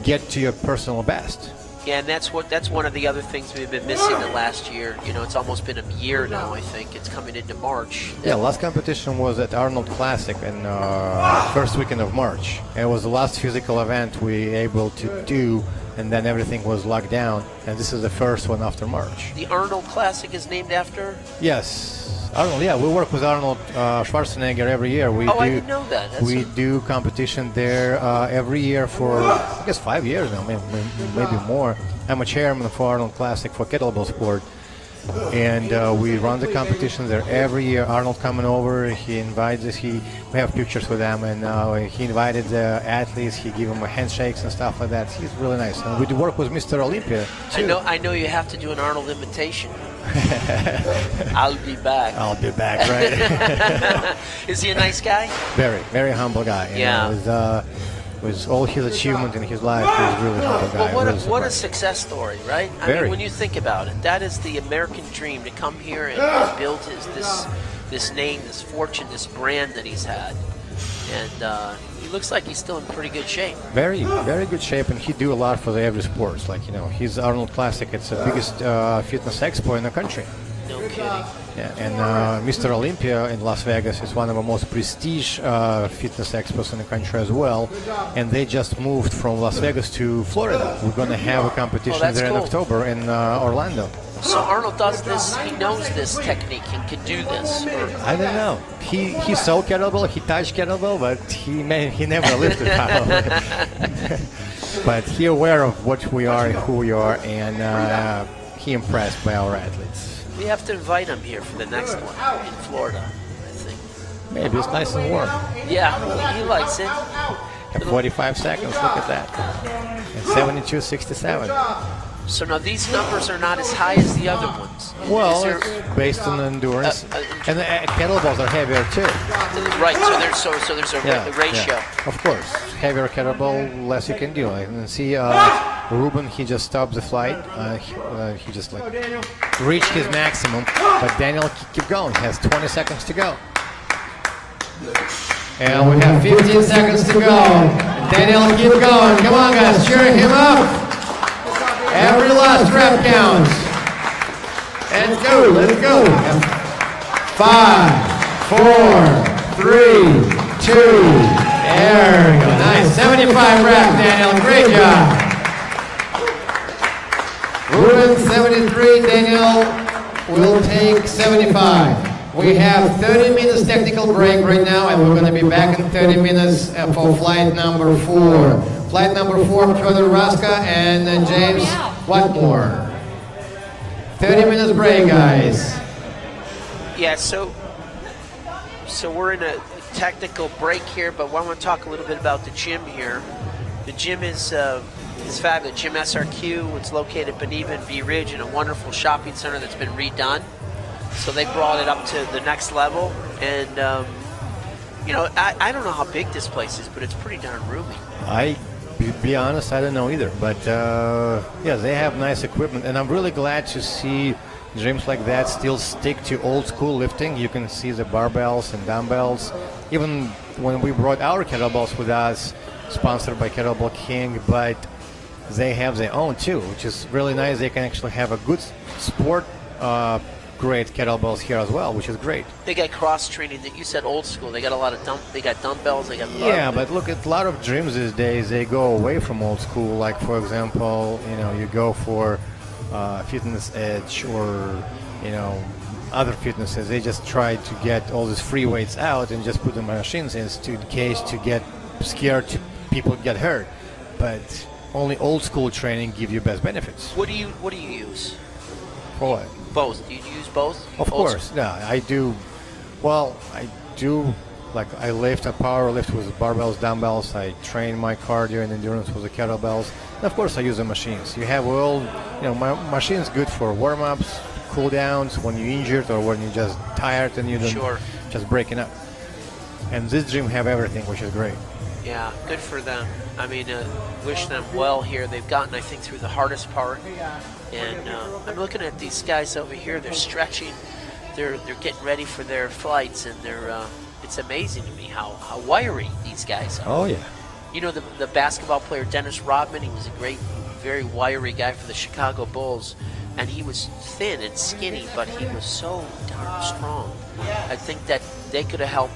get to your personal best." Yeah, and that's one of the other things we've been missing the last year. It's almost been a year now. I think it's coming into March. Yeah, last competition was at Arnold Classic in first weekend of March. It was the last physical event we able to do, and then everything was locked down. And this is the first one after March. The Arnold Classic is named after? Yes. Arnold, yeah, we work with Arnold Schwarzenegger every year. I didn't know that. We do competition there every year for, I guess, 5 years now, maybe more. I'm a chairman for Arnold Classic for Kettlebell sport, and we run the competition there every year. Arnold coming over, he invites us. We have pictures with him, and he invited the athletes. He gave them handshakes and stuff like that. He's really nice. And we do work with Mr. Olympia too. I know you have to do an Arnold invitation. I'll be back. I'll be back, right? Is he a nice guy? Very, very humble guy. Yeah. With all his achievement in his life, he's a really humble guy. Well, what a success story, right? I Very. mean, when you think about it, that is the American dream, to come here and build this name, this fortune, this brand that he's had. And he looks like he's still in pretty good shape. Very, very good shape, and he do a lot for the every sports. Like, his Arnold Classic, it's the biggest fitness expo in the country. No kidding. Yeah, and Mr. Olympia in Las Vegas is one of the most prestige fitness expos in the country as well. And they just moved from Las Vegas to Florida. We're going to have a competition there in October in Orlando. So Arnold does this, he knows this technique and can do this. I don't know. He saw kettlebell, he touched kettlebell, but he never lifted probably. But he aware of what we are and who we are, and he impressed by our athletes. We have to invite him here for the next one in Florida, I think. Maybe it's nice and warm. Yeah, he likes it. At 45 seconds, look at that. And 72.67. So now these numbers are not as high as the other ones. Well, it's based on endurance, and the kettlebells are heavier too. Right. So there's a ratio. Yeah. Of course, heavier kettlebell, less you can do. And see, Ruben, he just stopped the flight. He just reached his maximum, but Daniel keep going. He has 20 seconds to go. And we have 15 seconds to go. Daniel, keep going. Come on, guys, cheer him up. Every last rep counts. Let's go, let's go. 5, 4, 3, 2. There we go. Nice. 75 reps, Daniel. Great job. Ruben, 73. Daniel will take 75. We have 30 minutes technical break right now, and we're going to be back in 30 minutes for flight number 4. Flight number 4, Piotr Raska and James Watmore. 30 minutes break, guys. Yeah, so we're in a technical break here, but I want to talk a little bit about the gym here. The gym is fabulous. Gym SRQ. It's located beneath Bee Ridge in a wonderful shopping center that's been redone. So they brought it up to the next level, and I don't know how big this place is, but it's pretty darn roomy. Be honest, I don't know either, but yeah, they have nice equipment, and I'm really glad to see gyms like that still stick to old school lifting. You can see the barbells and dumbbells. Even when we brought our kettlebells with us, sponsored by Kettlebell King, but they have their own too, which is really nice. They can actually have a good sport grade kettlebells here as well, which is great. They got cross training. That you said old school. They got a lot of they got dumbbells. They got but look at a lot of gyms these days. They go away from old school. Like for example, you go for Fitness Edge or other fitnesses. They just try to get all these free weights out and just put the machines in case to get scared people get hurt. But only old school training give you best benefits. What do you use? For what? Both. Do you use both? Of course. Yeah, I do. Well, I do Like I lift, I power lift with barbells, dumbbells. I train my cardio and endurance with the kettlebells. And of course, I use the machines. You have all, my machine's good for warm-ups, cool downs when you're injured or when you're just tired and you don't just breaking up. And this gym have everything, which is great. Yeah, good for them. I mean, wish them well here. They've gotten, I think, through the hardest part. And I'm looking at these guys over here. They're stretching. They're getting ready for their flights, and it's amazing to me how wiry these guys are. Oh, yeah. You know, the basketball player Dennis Rodman, he was a great, very wiry guy for the Chicago Bulls. And he was thin and skinny, but he was so darn strong. I think that they could have helped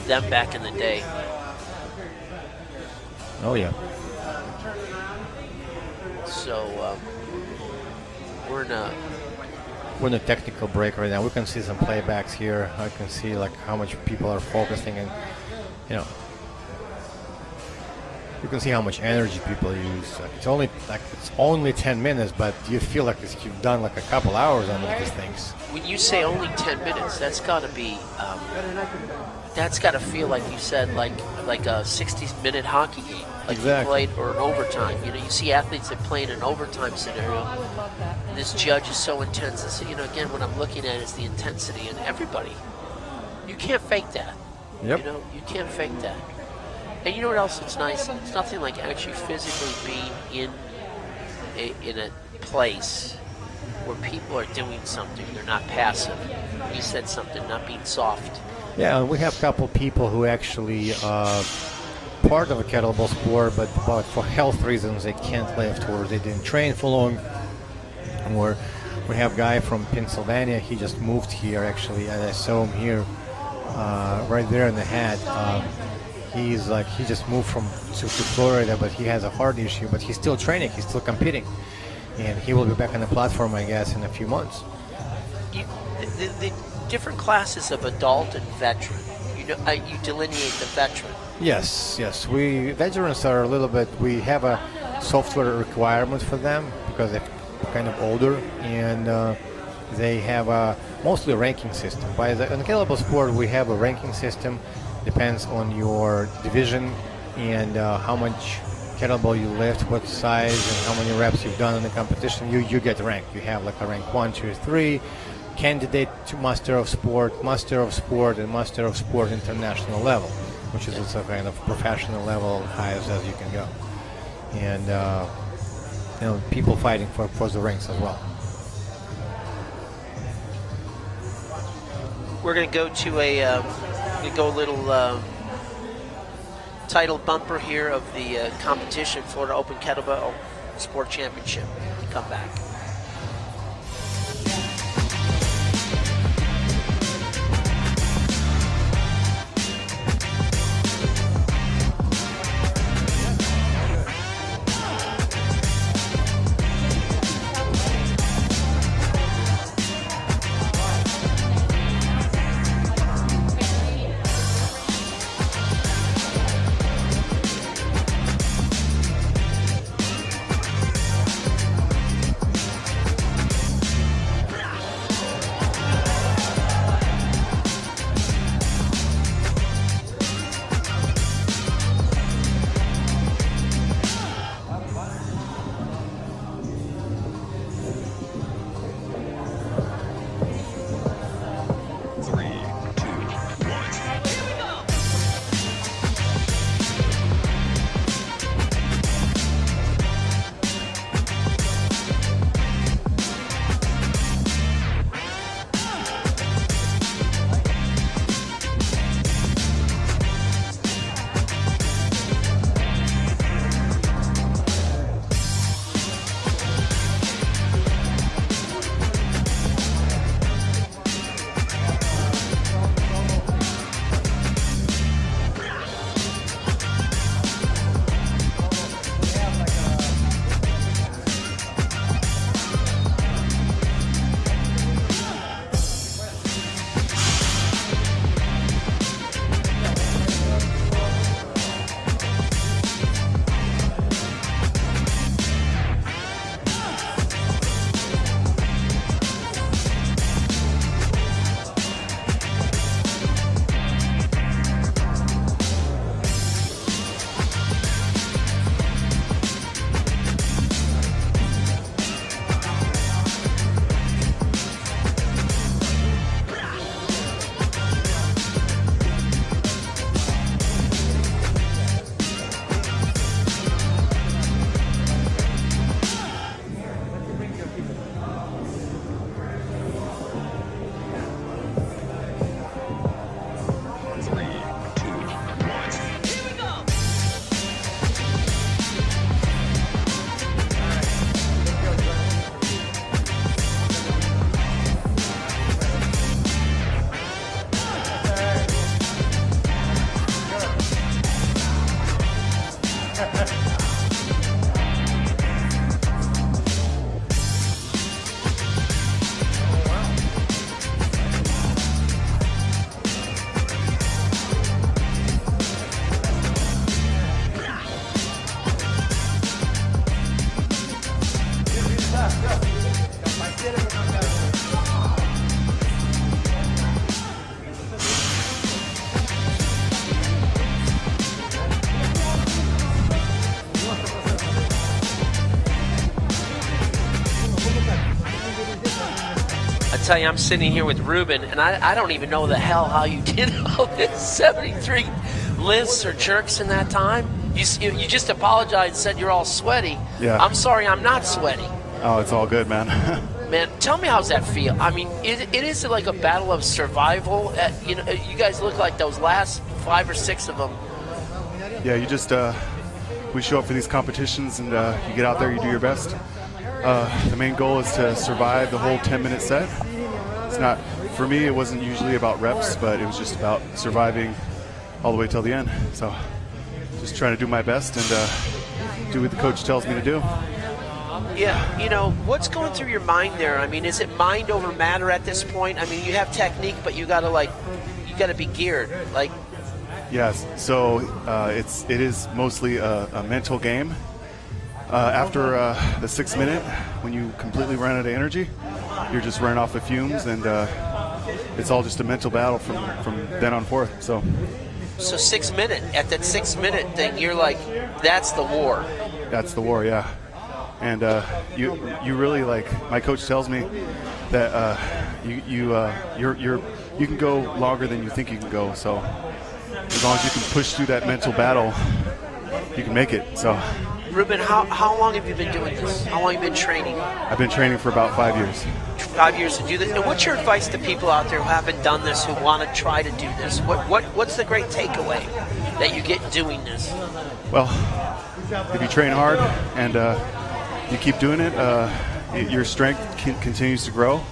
them back in the day. Oh, yeah. So we're in a technical break right now. We can see some playbacks here. I can see like how much people are focusing, and you can see how much energy people use. It's only 10 minutes, but you feel like you've done like a couple hours on these things. When you say only 10 minutes, that's got to be that's got to feel like you said like a 60-minute hockey game, like exactly. You played or an overtime. You see athletes that play in an overtime scenario. And this judge is so intense. And so, again, what I'm looking at is the intensity, and everybody, you can't fake that. Yep. You can't fake that. And you know what else is nice? It's nothing like actually physically being in a place where people are doing something. They're not passive. You said something, not being soft. Yeah, we have a couple people who actually part of a kettlebell sport, but for health reasons they can't lift, or they didn't train for long. Or we have a guy from Pennsylvania. He just moved here actually, and I saw him here, right there in the hat. He just moved to Florida, but he has a heart issue, but he's still training, he's still competing, and he will be back on the platform, I guess, in a few months. The different classes of adult and veteran, you delineate the veteran. Yes. We veterans are a little bit. We have a software requirement for them because they're kind of older, and they have a mostly ranking system. In the kettlebell sport, we have a ranking system. Depends on your division and how much kettlebell you lift, what size, and how many reps you've done in the competition. You get ranked. You have like a rank 1, 2, 3, candidate to Master of Sport, and Master of Sport international level, which is a kind of professional level, highest as you can go. And people fighting for the ranks as well. We're going to go to a little title bumper here of the competition, Florida Open Kettlebell Sport Championship. Come back. tell you, I'm sitting here with Ruben, and I don't even know the hell how you did all this 73 lifts or jerks in that time. You just apologized and said you're all sweaty. Yeah. I'm sorry, I'm not sweaty. Oh, it's all good, man. Man, tell me, how's that feel? I mean, it is like a battle of survival. You guys look like those last 5 or 6 of them. Yeah, you just we show up for these competitions, and you get out there, you do your best. The main goal is to survive the whole 10-minute set. It's not, for me, it wasn't usually about reps, but it was just about surviving all the way till the end. So just trying to do my best and do what the coach tells me to do. Yeah, what's going through your mind there? I mean, is it mind over matter at this point? I mean, you have technique, but you gotta be geared. Like, yes. So it is mostly a mental game. After the 6 minute, when you completely run out of energy, you're just running off the fumes, and it's all just a mental battle from then on forth. So 6 minute, at that 6 minute thing, you're like, that's the war. That's the war, yeah. And you really, like, my coach tells me that you can go longer than you think you can go. So as long as you can push through that mental battle, you can make it. So. Ruben, how long have you been doing this? How long have you been training? I've been training for about 5 years. 5 years to do this. And what's your advice to people out there who haven't done this, who want to try to do this? What's the great takeaway that you get doing this? Well, if you train hard and you keep doing it, your strength continues to grow.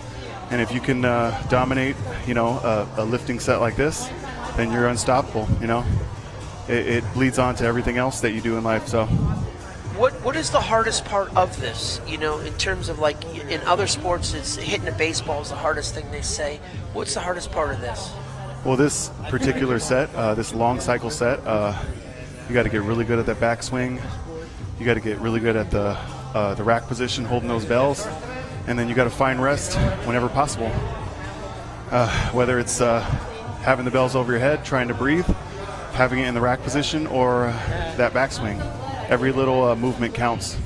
And if you can dominate, a lifting set like this, then you're unstoppable. It bleeds on to everything else that you do in life. So. What is the hardest part of this? In terms of, like, in other sports, it's hitting a baseball is the hardest thing they say. What's the hardest part of this? Well, this particular set, this long cycle set, you got to get really good at that backswing. You got to get really good at the rack position, holding those bells, and then you got to find rest whenever possible. Whether it's having the bells over your head, trying to breathe, having it in the rack position, or that backswing. Every little movement counts.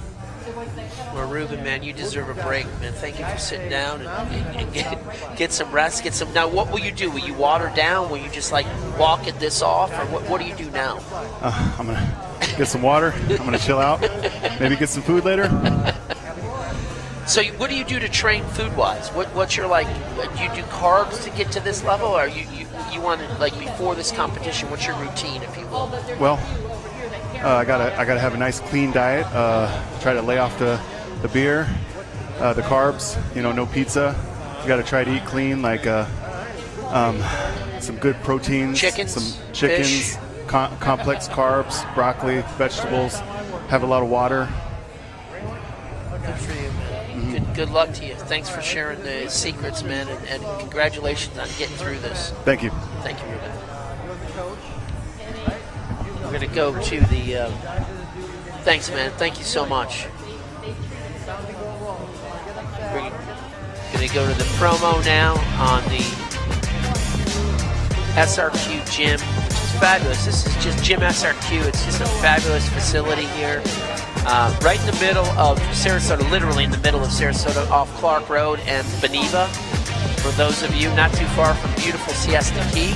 Well, Ruben, man, you deserve a break, man. Thank you for sitting down and get some rest. Now, what will you do? Will you water down? Will you just, like, walk this off? Or what do you do now? I'm going to get some water. I'm going to chill out. Maybe get some food later. So what do you do to train food-wise? What's your, like, do you do carbs to get to this level? Or you want to, like, before this competition, what's your routine, if you will? Well, I gotta have a nice clean diet. Try to lay off the beer, the carbs. No pizza. You gotta try to eat clean, like some good proteins, some chickens, complex carbs, broccoli, vegetables. Have a lot of water. Good for you, man. Good luck to you. Thanks for sharing the secrets, man, and congratulations on getting through this. Thank you. Thank you, Ruben. We're going to go to the... thanks, man. Thank you so much. We're going to go to the promo now on the SRQ gym, which is fabulous. This is just Gym SRQ. It's just a fabulous facility here. Right in the middle of Sarasota, literally in the middle of Sarasota, off Clark Road and Beneva. For those of you not too far from beautiful Siesta Key.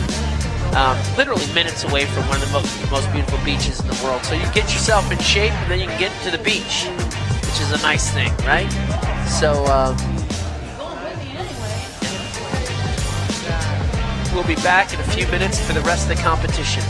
Literally minutes away from one of the most beautiful beaches in the world. So you get yourself in shape, and then you can get to the beach, which is a nice thing, right? So we'll be back in a few minutes for the rest of the competition.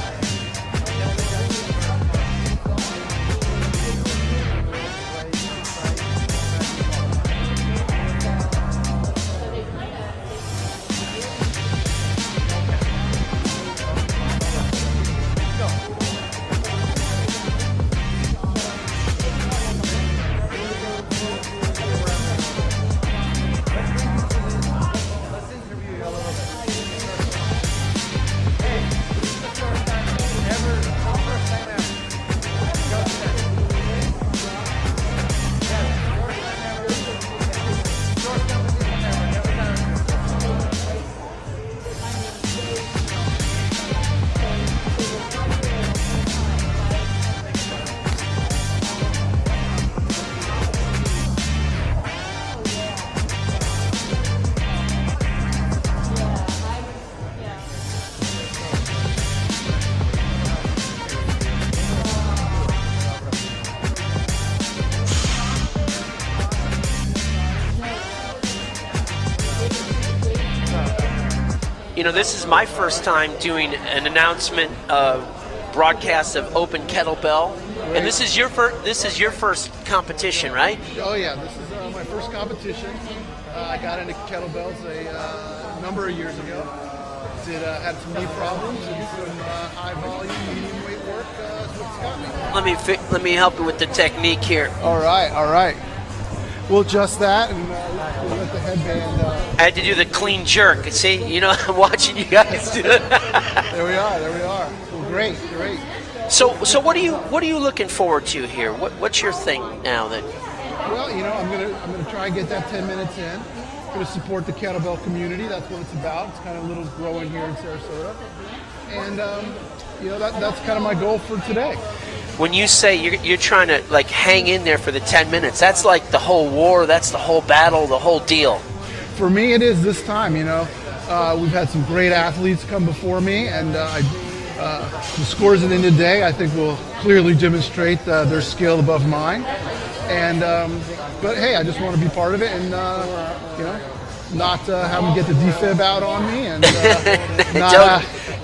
You know, this is my first time doing an announcement broadcast of Open Kettlebell, and this is your first competition, right? Oh yeah, this is my first competition. I got into kettlebells a number of years ago. Had some knee problems and some high volume, medium weight work. Is what's got me. Let me help you with the technique here. All right. We'll adjust that and we'll let the headband. I had to do the clean jerk. See, you know, I'm watching you guys do it. There we are. Well, great. So what are you looking forward to here? What's your thing now that? Well, you know, I'm gonna try and get that 10 minutes in. Going to support the kettlebell community. That's what it's about. It's kind of a little growing here in Sarasota, and you know that's kind of my goal for today. When you say you're trying to like hang in there for the 10 minutes, that's like the whole war. That's the whole battle, the whole deal. For me, it is this time. You know, we've had some great athletes come before me, and the scores at the end of the day, I think, will clearly demonstrate their skill above mine. And but hey, I just want to be part of it, and you know, not have them get the defib out on me, and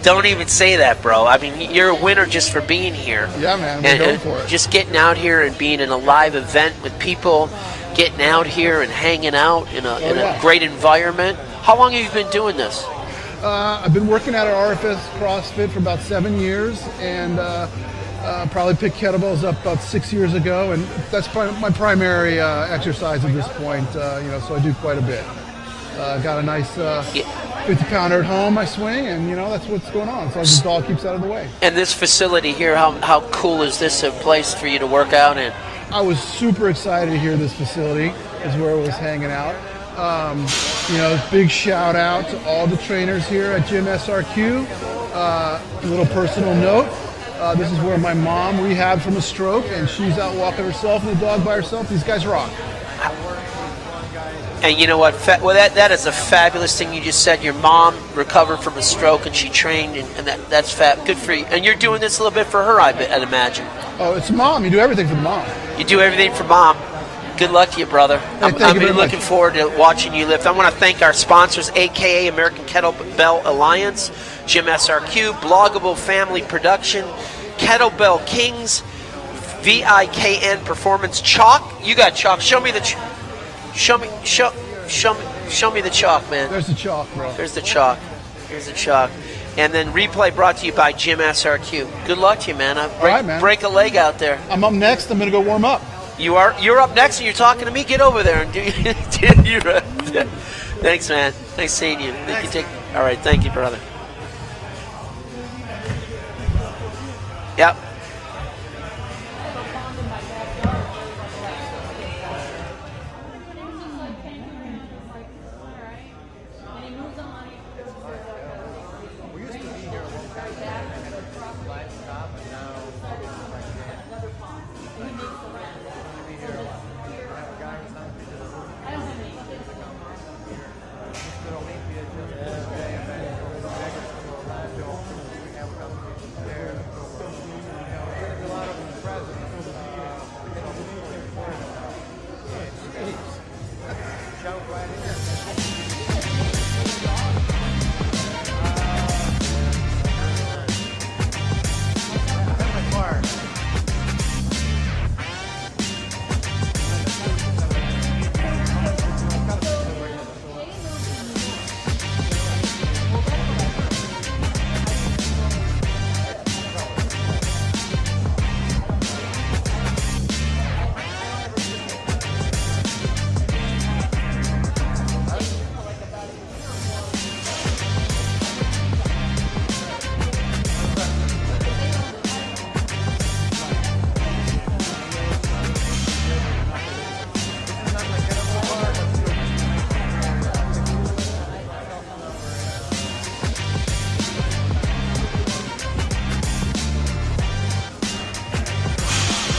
don't even say that, bro. I mean, you're a winner just for being here. Yeah, man, we're going for it. Just getting out here and being in a live event with people, getting out here and hanging out in a great environment. How long have you been doing this? I've been working at RFS CrossFit for about 7 years, and probably picked kettlebells up about 6 years ago, and that's my primary exercise at this point. You know, so I do quite a bit. Got a nice 50-pounder at home I swing, and you know that's what's going on. So the dog keeps out of the way. And this facility here, how cool is this a place for you to work out in? I was super excited to hear this facility is where I was hanging out. You know, big shout out to all the trainers here at Gym SRQ. A little personal note. This is where my mom rehabbed from a stroke, and she's out walking herself and the dog by herself. These guys rock. And you know what? Well, that is a fabulous thing you just said. Your mom recovered from a stroke, and she trained, and that's fab. Good for you. And you're doing this a little bit for her, I'd imagine. Oh, it's mom. You do everything for the mom. You do everything for mom. Good luck to you, brother. Hey, I'm really looking forward to watching you lift. I want to thank our sponsors, a.k.a. American Kettlebell Alliance, Gym SRQ, Bloggable Family Production, Kettlebell Kings, VIKN Performance, Chalk. You got chalk. Show me the chalk, man. There's the chalk, bro. There's the chalk. Here's the chalk. And then replay brought to you by Gym SRQ. Good luck to you, man. All right, man. Break a leg out there. I'm up next. I'm going to go warm up. You're up next, and you're talking to me. Get over there and do your. Thanks, man. Nice seeing you. All right, thank you, brother. Yep.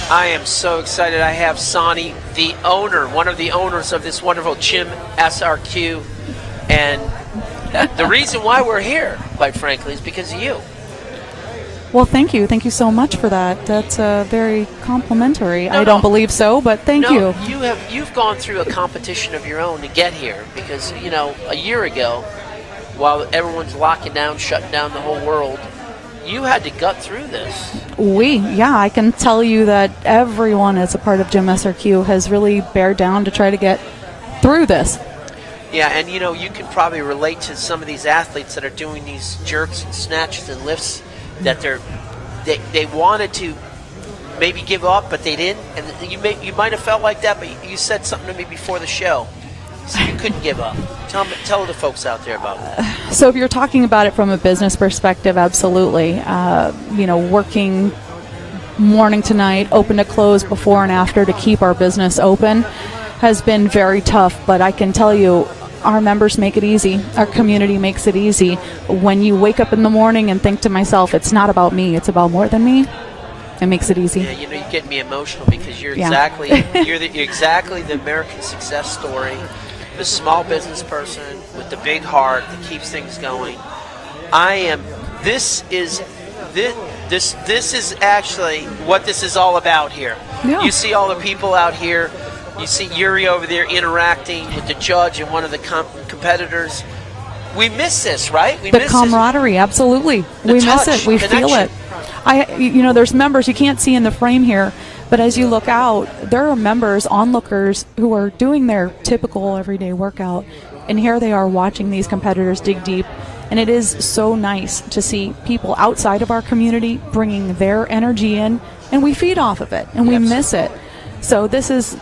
I am so excited. I have Sonny, the owner, one of the owners of this wonderful Gym SRQ. And the reason why we're here, quite frankly, is because of you. Well, thank you. Thank you so much for that. That's very complimentary. No, I don't believe so, but thank you. You've gone through a competition of your own to get here because, you know, a year ago, while everyone's locking down, shutting down the whole world. You had to gut through this. I can tell you that everyone as a part of Gym SRQ has really bared down to try to get through this. Yeah, and you can probably relate to some of these athletes that are doing these jerks and snatches and lifts that they wanted to maybe give up, but they didn't. And you might have felt like that, but you said something to me before the show. So you couldn't give up. Tell the folks out there about it. So if you're talking about it from a business perspective, absolutely. Working morning to night, open to close, before and after to keep our business open has been very tough. But I can tell you, our members make it easy. Our community makes it easy. When you wake up in the morning and think to myself, it's not about me, it's about more than me, it makes it easy. Yeah, you're getting me emotional because you're exactly the American success story. The small business person with the big heart that keeps things going. This is actually what this is all about here. Yeah. You see all the people out here. You see Yuri over there interacting with the judge and one of the competitors. We miss this, right? We the miss camaraderie, this. absolutely. The We touch, miss it. We feel connection. it. There's members you can't see in the frame here, but as you look out, there are members, onlookers, who are doing their typical everyday workout, and here they are watching these competitors dig deep. And it is so nice to see people outside of our community bringing their energy in, and we feed off of it, and we miss it. So this is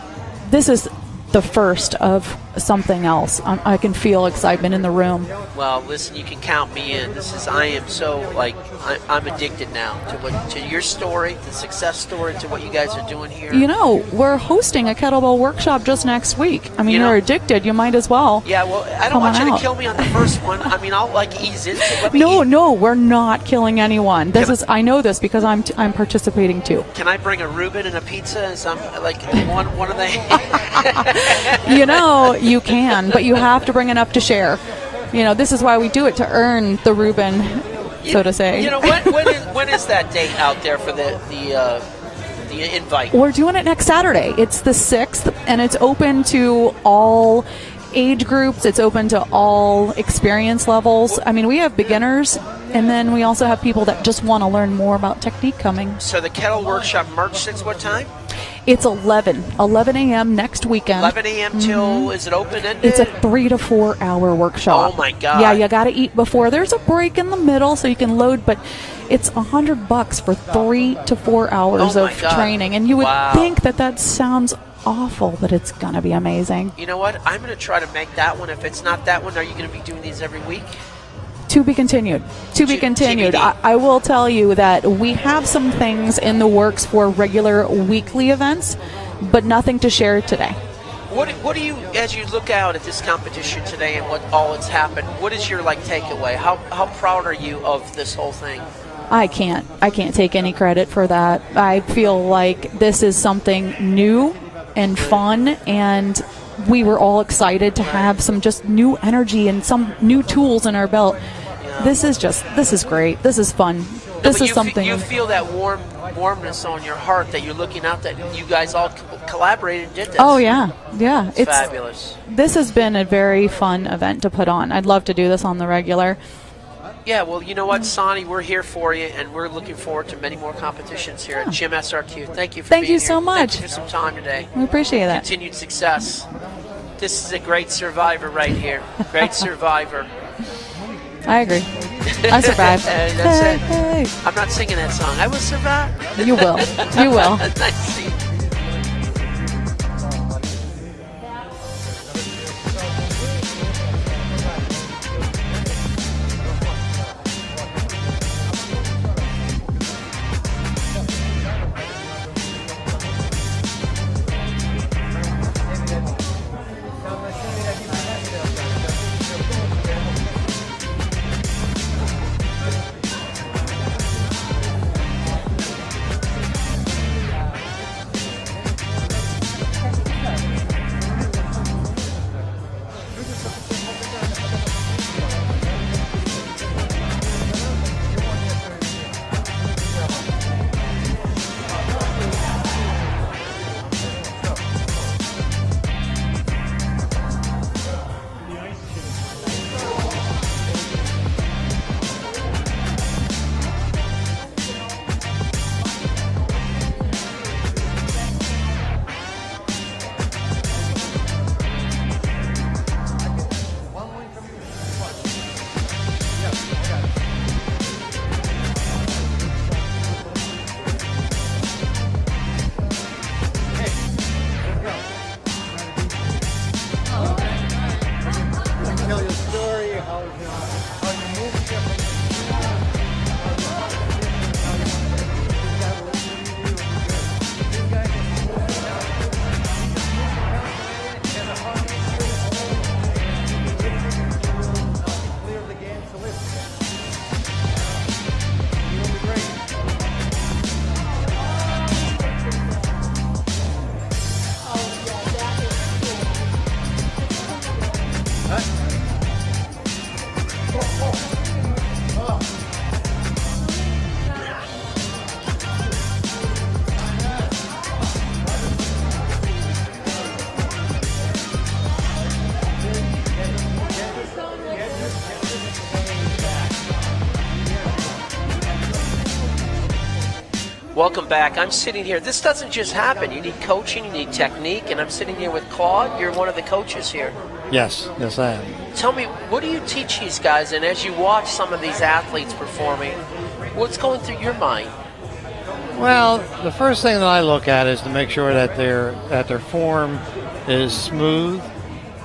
the first of something else. I can feel excitement in the room. Well, listen, you can count me in. I am so I'm addicted now to your story, the success story, to what you guys are doing here. We're hosting a kettlebell workshop just next week. I mean, you're addicted. You might as well. Yeah, well, I don't want you to kill me on the first one. I mean, I'll ease into it. No, we're not killing anyone. I know this because I'm participating too. Can I bring a Reuben and a pizza and some one of the? You can, but you have to bring enough to share. This is why we do it, to earn the Reuben, so to say. When is that date out there for the invite? We're doing it next Saturday. It's the 6th, and it's open to all age groups. It's open to all experience levels. I mean, we have beginners, and then we also have people that just want to learn more about technique coming. So the Kettle Workshop, March 6th, what time? It's 11 a.m. next weekend. 11 a.m. till, is it open-ended? It's a 3 to 4 hour workshop. Oh, my God. Yeah, you got to eat before. There's a break in the middle so you can load, but it's $100 for 3 to 4 hours of training. And you would think that sounds awful, but it's going to be amazing. You know what? I'm going to try to make that one. If it's not that one, are you going to be doing these every week? To be continued. TBD. I will tell you that we have some things in the works for regular weekly events, but nothing to share today. What do you, as you look out at this competition today and what all that's happened, what is your takeaway? How proud are you of this whole thing? I can't take any credit for that. I feel like this is something new and fun, and we were all excited to have some just new energy and some new tools in our belt. This is great. This is fun. This is something. You feel that warmness on your heart that you're looking out, that you guys all collaborated and did this. Oh yeah. It's fabulous. This has been a very fun event to put on. I'd love to do this on the regular. Yeah, well, you know what, Sonny, we're here for you, and we're looking forward to many more competitions here at Gym SRQ. Thank you for being here. Thank you so much. Thank you for some time today. We appreciate that. Continued success. This is a great survivor right here. Great survivor. I agree. I survived. That's it. Hey. I'm not singing that song. I will survive. You will. You will. Nice to see you. Welcome back. I'm sitting here. This doesn't just happen. You need coaching, you need technique, and I'm sitting here with Claude. You're one of the coaches here. Yes, I am. Tell me, what do you teach these guys? And as you watch some of these athletes performing, what's going through your mind? Well, the first thing that I look at is to make sure that their form is smooth,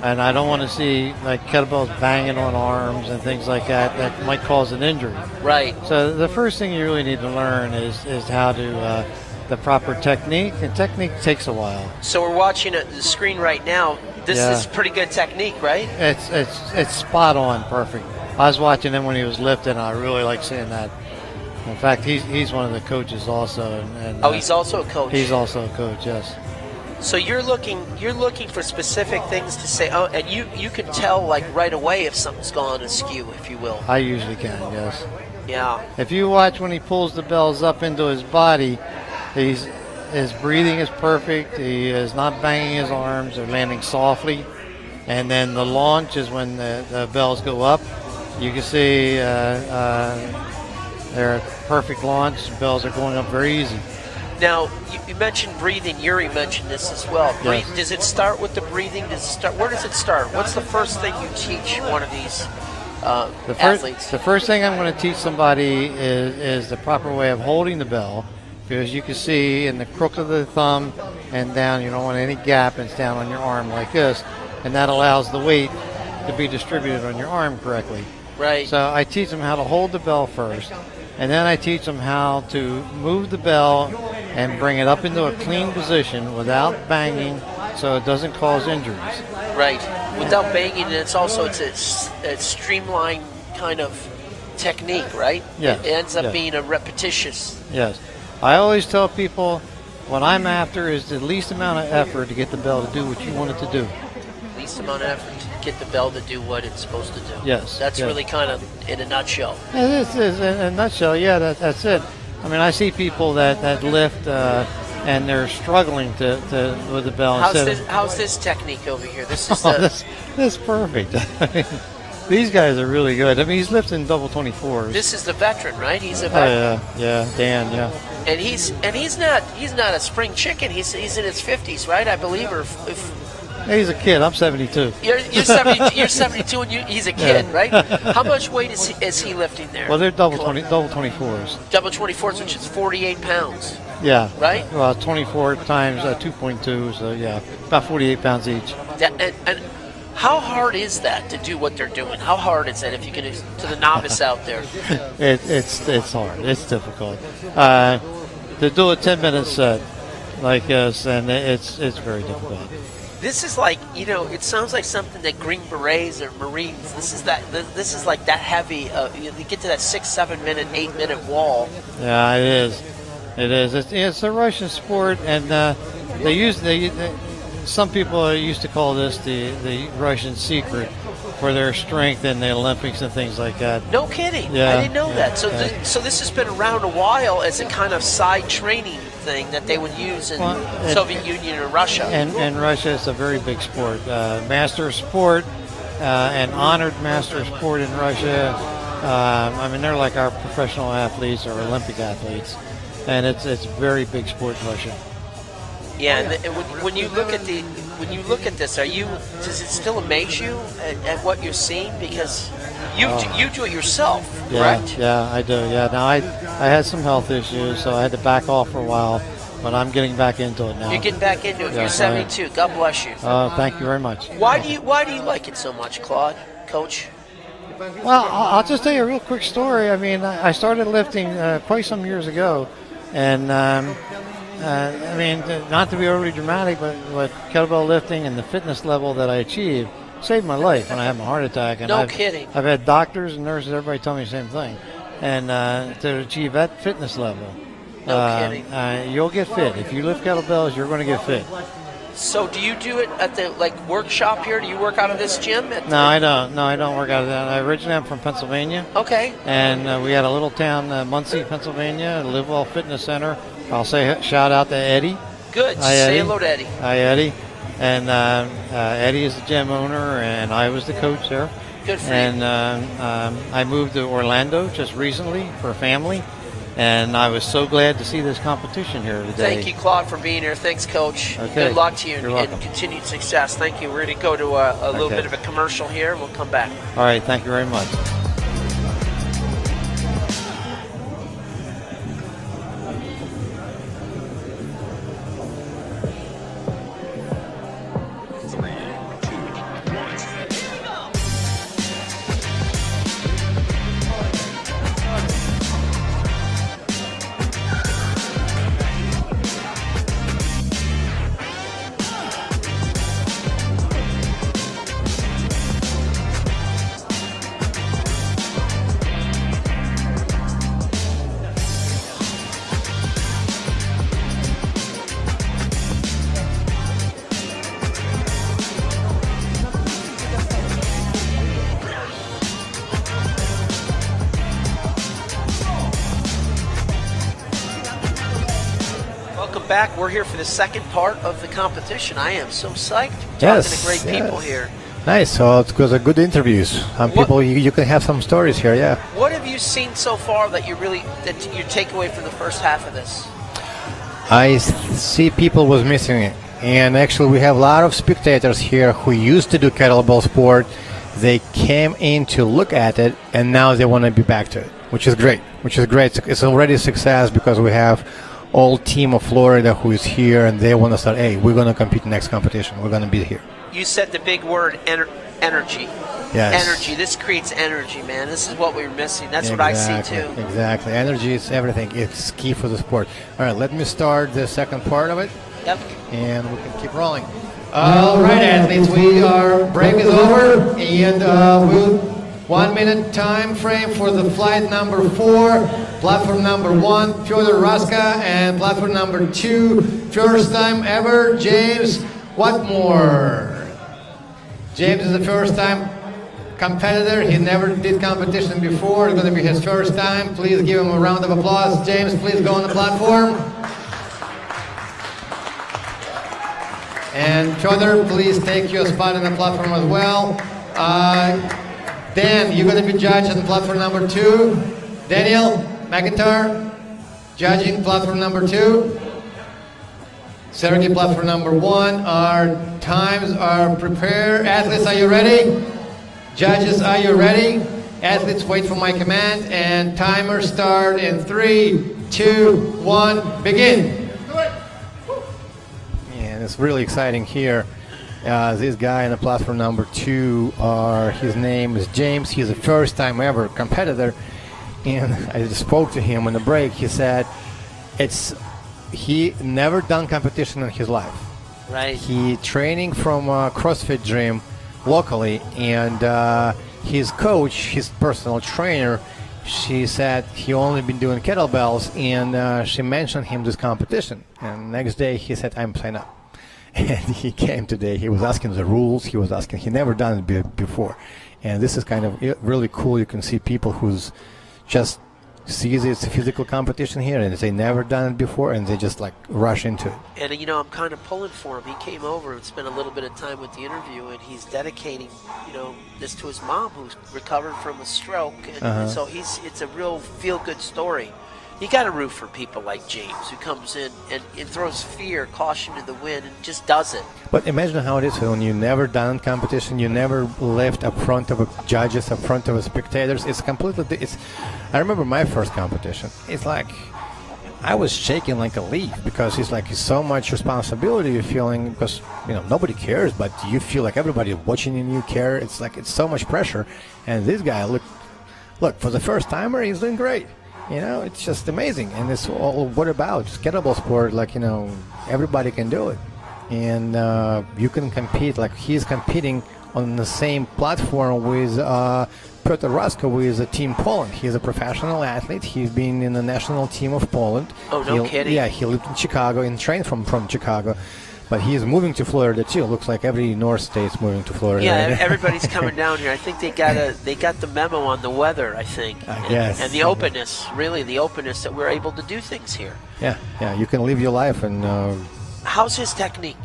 and I don't want to see like kettlebells banging on arms and things like that that might cause an injury. Right. So the first thing you really need to learn is how to the proper technique, and technique takes a while. So we're watching the screen right now. This is pretty good technique, right? It's spot on, perfect. I was watching him when he was lifting. I really like seeing that. In fact, he's one of the coaches also. And he's also a coach. He's also a coach, yes. So you're looking for specific things to say. Oh, and you can tell like right away if something's gone askew, if you will. I usually can, yes. Yeah. If you watch when he pulls the bells up into his body, his breathing is perfect. He is not banging his arms. They're landing softly. And then the launch is when the bells go up. You can see they're a perfect launch. The bells are going up very easy. Now, you mentioned breathing. Yuri mentioned this as well. Yes. Does it start with the breathing? Where does it start? What's the first thing you teach one of these athletes? The first thing I'm going to teach somebody is the proper way of holding the bell, because you can see in the crook of the thumb and down, you don't want any gap, and it's down on your arm like this, and that allows the weight to be distributed on your arm correctly. Right. So I teach them how to hold the bell first, and then I teach them how to move the bell and bring it up into a clean position without banging, so it doesn't cause injuries. Right. Without banging, and it's a streamlined kind of technique, right? Yes. It ends up being a repetitious. Yes. I always tell people what I'm after is the least amount of effort to get the bell to do what you want it to do. Least amount of effort to get the bell to do what it's supposed to do. Yes. That's really kind of in a nutshell. This is in a nutshell. Yeah, that's it. I mean, I see people that lift and they're struggling with the bell. How's this technique over here? This is this is perfect. I mean, these guys are really good. I mean, he's lifting double 24s. This is the veteran, right? He's a veteran. Yeah, Dan, yeah. And he's not a spring chicken. He's in his 50s, right? I believe, or he's a kid. I'm 72. You're 72, and he's a kid, right? How much weight is he lifting there? Well, they're double 24s. Double 24s, which is 48 pounds. Yeah. Right? Well, 24 times 2.2, so yeah, about 48 pounds each. And how hard is that to do what they're doing? How hard is that if you can, to the novice out there? It's hard. It's difficult. To do a 10-minute set like this, and it's very difficult. This is like, it sounds like something that Green Berets or Marines. This is like that heavy. You get to that 6, 7 minute, 8 minute wall. Yeah, it is. It is. It's a Russian sport, and some people used to call this the Russian secret for their strength in the Olympics and things like that. No kidding. Yeah, I didn't know that. So, yeah. So this has been around a while as a kind of side training thing that they would use in Soviet Union or Russia. And Russia is a very big sport, master sport, and honored master sport in Russia. I mean, they're like our professional athletes or Olympic athletes, and it's a very big sport in Russia. Yeah, and when you look at this, does it still amaze you at what you're seeing? Because you do it yourself, correct? Yeah, I do. Yeah, now I had some health issues, so I had to back off for a while, but I'm getting back into it now. You're getting back into it. Yeah, you're 72. God bless you. Thank you very much. Why do you like it so much, Claude, Coach? Well, I'll just tell you a real quick story. I mean, I started lifting quite some years ago, and I mean, not to be overly dramatic, but kettlebell lifting and the fitness level that I achieved saved my life when I had my heart attack. And I've kidding. I've had doctors and nurses, everybody tell me the same thing. And to achieve that fitness level, kidding. You'll get fit. If you lift kettlebells, you're going to get fit. So do you do it at the workshop here? Do you work out of this gym? No, I don't. No, I don't work out of that. Originally, I'm from Pennsylvania. Okay. And we had a little town, Muncie, Pennsylvania, a Live Well Fitness Center. I'll say shout out to Eddie. Good. Hi, Say Eddie. hello to Eddie. Hi, Eddie. And Eddie is the gym owner, and I was the coach there. Good for you. And I moved to Orlando just recently for a family. And I was so glad to see this competition here today. Thank you, Claude, for being here. Thanks, Coach. Okay. Good luck to you You're and welcome. continued success. Thank you. We're going to go to a little Okay. bit of a commercial here. We'll come back. All right, thank you very much. Welcome back. We're here for the second part of the competition. I am so psyched. Talking Yes, to great people yes. here. Nice. So it was a good interviews. Some What- people you can have some stories here. Yeah. What have you seen so far that your takeaway from the first half of this? See people was missing it, and actually we have a lot of spectators here who used to do kettlebell sport. They came in to look at it, and now they want to be back to it, which is great. It's already a success because we have all team of Florida who is here, and they want to start. Hey, we're going to compete in the next competition. We're going to be here. You said the big word, energy. Yes. Energy. This creates energy, man. This is what we're missing. That's what I see too. Exactly. Energy is everything. It's key for the sport. All right, let me start the second part of it, Yep. and we can keep rolling. All right, athletes, our break is over, and we'll 1 minute time frame for the flight number 4, platform number 1, Fyodor Raska, and platform number 2, first time ever, James Watmore. James is the first time competitor. He never did competition before. It's going to be his first time. Please give him a round of applause. James, please go on the platform. And Fyodor, please take your spot on the platform as well. Dan, you're going to be judged on platform number 2. Daniel McIntyre, judging platform number 2. Sergey, platform number 1. Our times are prepared. Athletes, are you ready? Judges, are you ready? Athletes, wait for my command. And timer start in 3, 2, 1, begin. And it's really exciting here. This guy on the platform number 2, his name is James. He's a first time ever competitor. And I just spoke to him on the break. He said he never done competition in his life. Right. He training from a CrossFit gym locally, and his coach, his personal trainer, she said he only been doing kettlebells, and she mentioned him this competition. And next day he said, I'm signed up. And he came today. He was asking the rules. He never done it before. And this is kind of really cool. You can see people who's just sees it's a physical competition here, and they never done it before, and they just like rush into it. And I'm kind of pulling for him. He came over and spent a little bit of time with the interview, and he's dedicating, this to his mom who's recovered from a stroke, and so it's a real feel-good story. You got to root for people like James, who comes in and throws fear, caution to the wind, and just does it. But imagine how it is when you never done competition, you never lived up front of judges, up front of spectators. It's completely. I remember my first competition. It's like I was shaking like a leaf because it's so much responsibility you're feeling because nobody cares, but you feel like everybody watching and you care. It's like it's so much pressure. And this guy, look for the first timer, he's doing great. It's just amazing. And it's all what about it's kettlebell sport? Everybody can do it, and you can compete. Like he's competing on the same platform with Piotr Rasko, who is a Team Poland. He's a professional athlete. He's been in the national team of Poland. Oh, no kidding. Yeah, he lived in Chicago and trained from Chicago. But he's moving to Florida too. Looks like every North state's moving to Florida. Yeah, right? everybody's coming down here. I think they got the memo on the weather, I think. I guess. And the openness, really the openness that we're able to do things here. Yeah, you can live your life and. How's his technique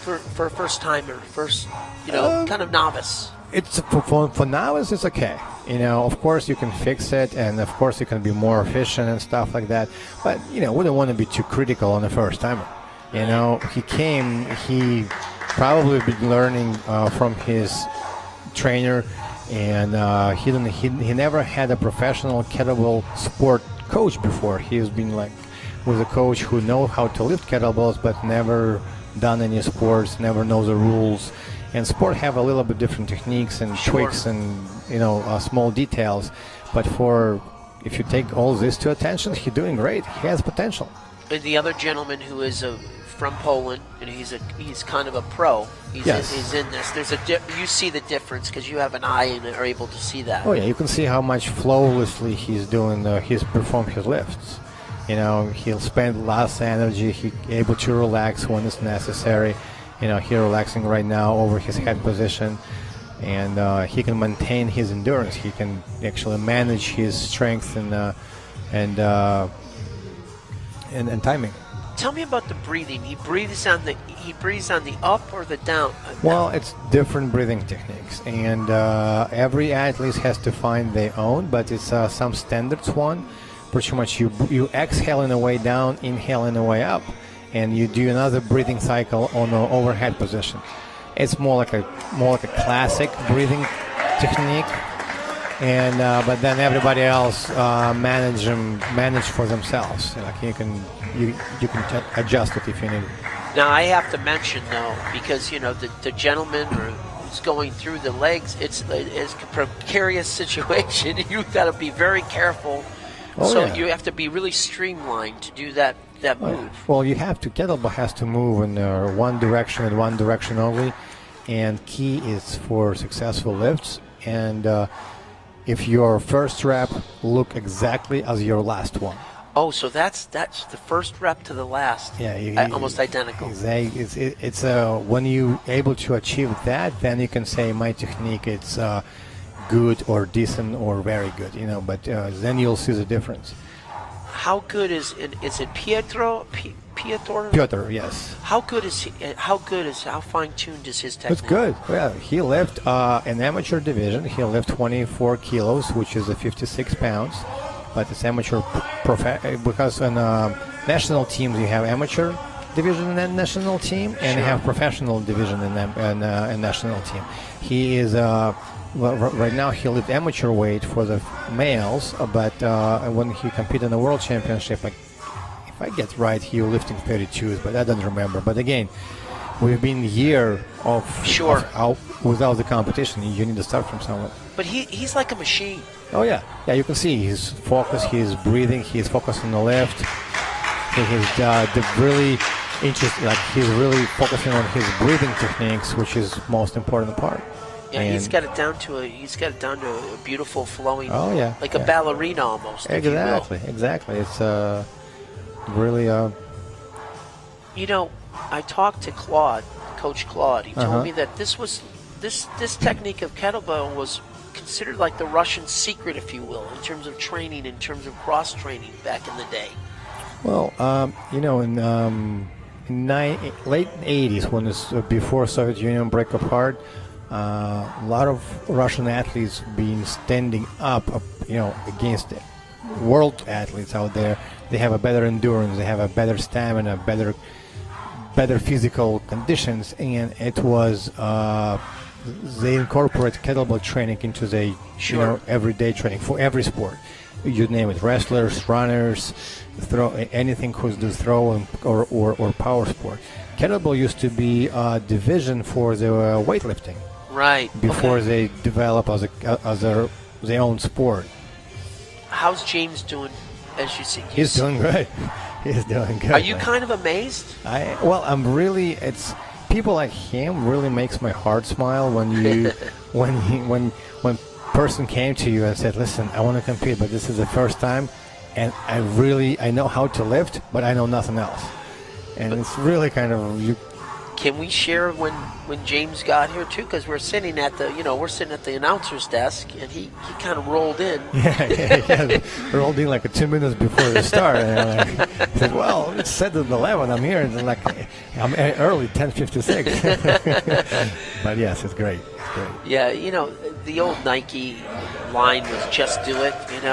for a first timer, kind of novice? It's for now it's okay. Of course you can fix it, and of course you can be more efficient and stuff like that. But we don't want to be too critical on the first timer. He probably been learning from his trainer, and he never had a professional kettlebell sport coach before. He's been with a coach who know how to lift kettlebells, but never done any sports, never knows the rules. And sport have a little bit different techniques and tweaks and small details. But if you take all this to attention, he's doing great. He has potential. And the other gentleman who is from Poland, and he's kind of a pro. He's in this. You see the difference because you have an eye and are able to see that. Oh yeah, you can see how much flawlessly he's doing. He's performed his lifts. He'll spend less energy. He's able to relax when it's necessary. He's relaxing right now over his head position, and he can maintain his endurance. He can actually manage his strength and timing. Tell me about the breathing. He breathes on the up or the down. Well, it's different breathing techniques, and every athlete has to find their own. But it's some standards one. Pretty much, you exhale in the way down, inhale in the way up, and you do another breathing cycle on the overhead position. It's more like a classic breathing technique, and but then everybody else manage for themselves. You can adjust it if you need. Now I have to mention though, because the gentleman who's going through the legs, it's a precarious situation. You've got to be very careful. You have to be really streamlined to do that move. Well, you have to. Kettlebell has to move in one direction and one direction only, and key is for successful lifts. And if your first rep look exactly as your last one. Oh, so that's the first rep to the last. Yeah, almost identical. Exactly. It's when you able to achieve that, then you can say my technique it's good or decent or very good. But then you'll see the difference. How good is it Pietro? Piotr, yes. How good is he? How fine-tuned is his technique? It's good. Well, he left an amateur division. He left 24 kilos, which is 56 pounds. But it's amateur because in national teams you have amateur division and then national team, and you have professional division and national team. He is right now he lifts amateur weight for the males, but when he competed in the world championship, if I get right, he was lifting 32s, but I don't remember. But again, we've been a year of without the competition. You need to start from somewhere. But he's like a machine. Oh yeah, you can see he's focused, he's breathing, he's focused on the lift. He's really interested, he's really focusing on his breathing techniques, which is most important part. Yeah, and he's got it down to a beautiful flowing. Oh yeah, like a ballerina almost. Exactly. It's really. I talked to Coach Claude. He told me that this technique of kettlebell was considered like the Russian secret, if you will, in terms of training, in terms of cross training back in the day. Well, in late 80s, when it's before Soviet Union break apart, a lot of Russian athletes been standing up, against the world athletes out there. They have a better endurance, they have a better stamina, better physical conditions, and it was they incorporate kettlebell training into the everyday training for every sport. You name it: wrestlers, runners, anything who's do throwing or power sport. Kettlebell used to be a division for the weightlifting. Right. Before they develop as their own sport. How's James doing? As you see, he's doing great. He's doing good. Are you kind of amazed? I'm really. It's people like him really makes my heart smile when you when person came to you and said, "Listen, I want to compete, but this is the first time, and I know how to lift, but I know nothing else." And it's really kind of you. Can we share when James got here too? Because we're sitting at the announcer's desk, and he kind of rolled in. Yeah. Rolled in like 2 minutes before the start. And I said, "Well, it's set at 11. I'm here." And like, I'm early, 10:56. But yes, it's great. It's great. Yeah, the old Nike line was "Just do it." I mean,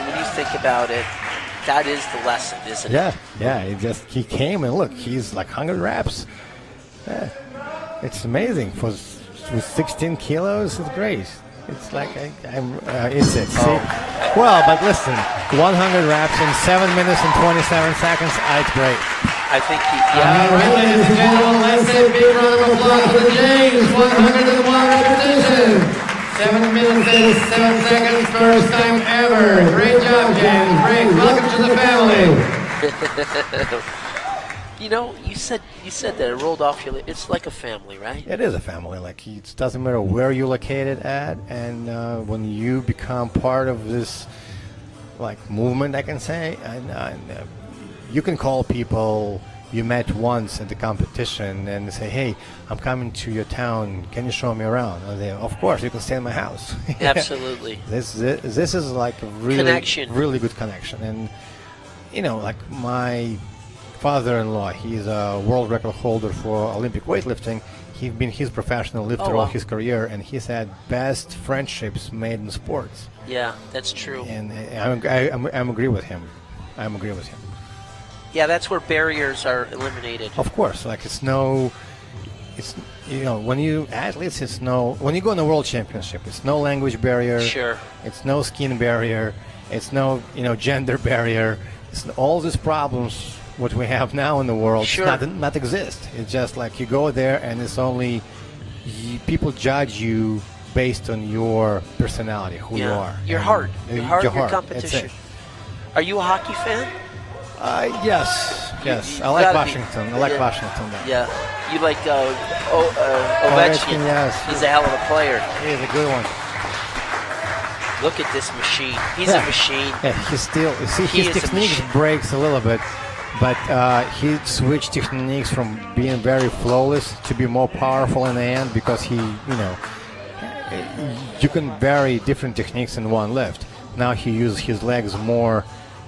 when you think about it, that is the lesson, isn't it? Yeah. He came and look, he's like 100 reps. Yeah, it's amazing with 16 kilos. It's great. It's like it's it. See? Well, but listen, 100 reps in 7 minutes and 27 seconds. It's great. I think All right, ladies and gentlemen, let's say a big round of applause for the James 101 repetition. 7 minutes and 7 seconds, first time ever. Great job, James. Great. Welcome to the family. You said that it rolled off your. It's like a family, right? It is a family. Like it doesn't matter where you're located at, and when you become part of this like movement, I can say, and you can call people you met once at the competition and say, "Hey, I'm coming to your town. Can you show me around?" And they, of course, you can stay in my house. Absolutely. This is like a really good connection, and like my father-in-law, he's a world record holder for Olympic weightlifting. He's professional lifter all his career, and he's had best friendships made in sports. Yeah, that's true. And I agree with him. Yeah, that's where barriers are eliminated. Of course, like when you athletes, when you go in the world championship, it's no language barrier. Sure. It's no skin barrier. It's no gender barrier. It's all these problems what we have now in the world not exist. It's just like you go there and it's only people judge you based on your personality, who you are. Your heart, your competition. Are you a hockey fan? Yes. I like Washington. Washington. Yeah. You like Ovechkin? Yes. He's a hell of a player. He's a good one. Look at this machine. He's a machine. Yeah, his technique breaks a little bit, but he switched techniques from being very flawless to be more powerful in the end because you can vary different techniques in one lift. Now he uses his legs more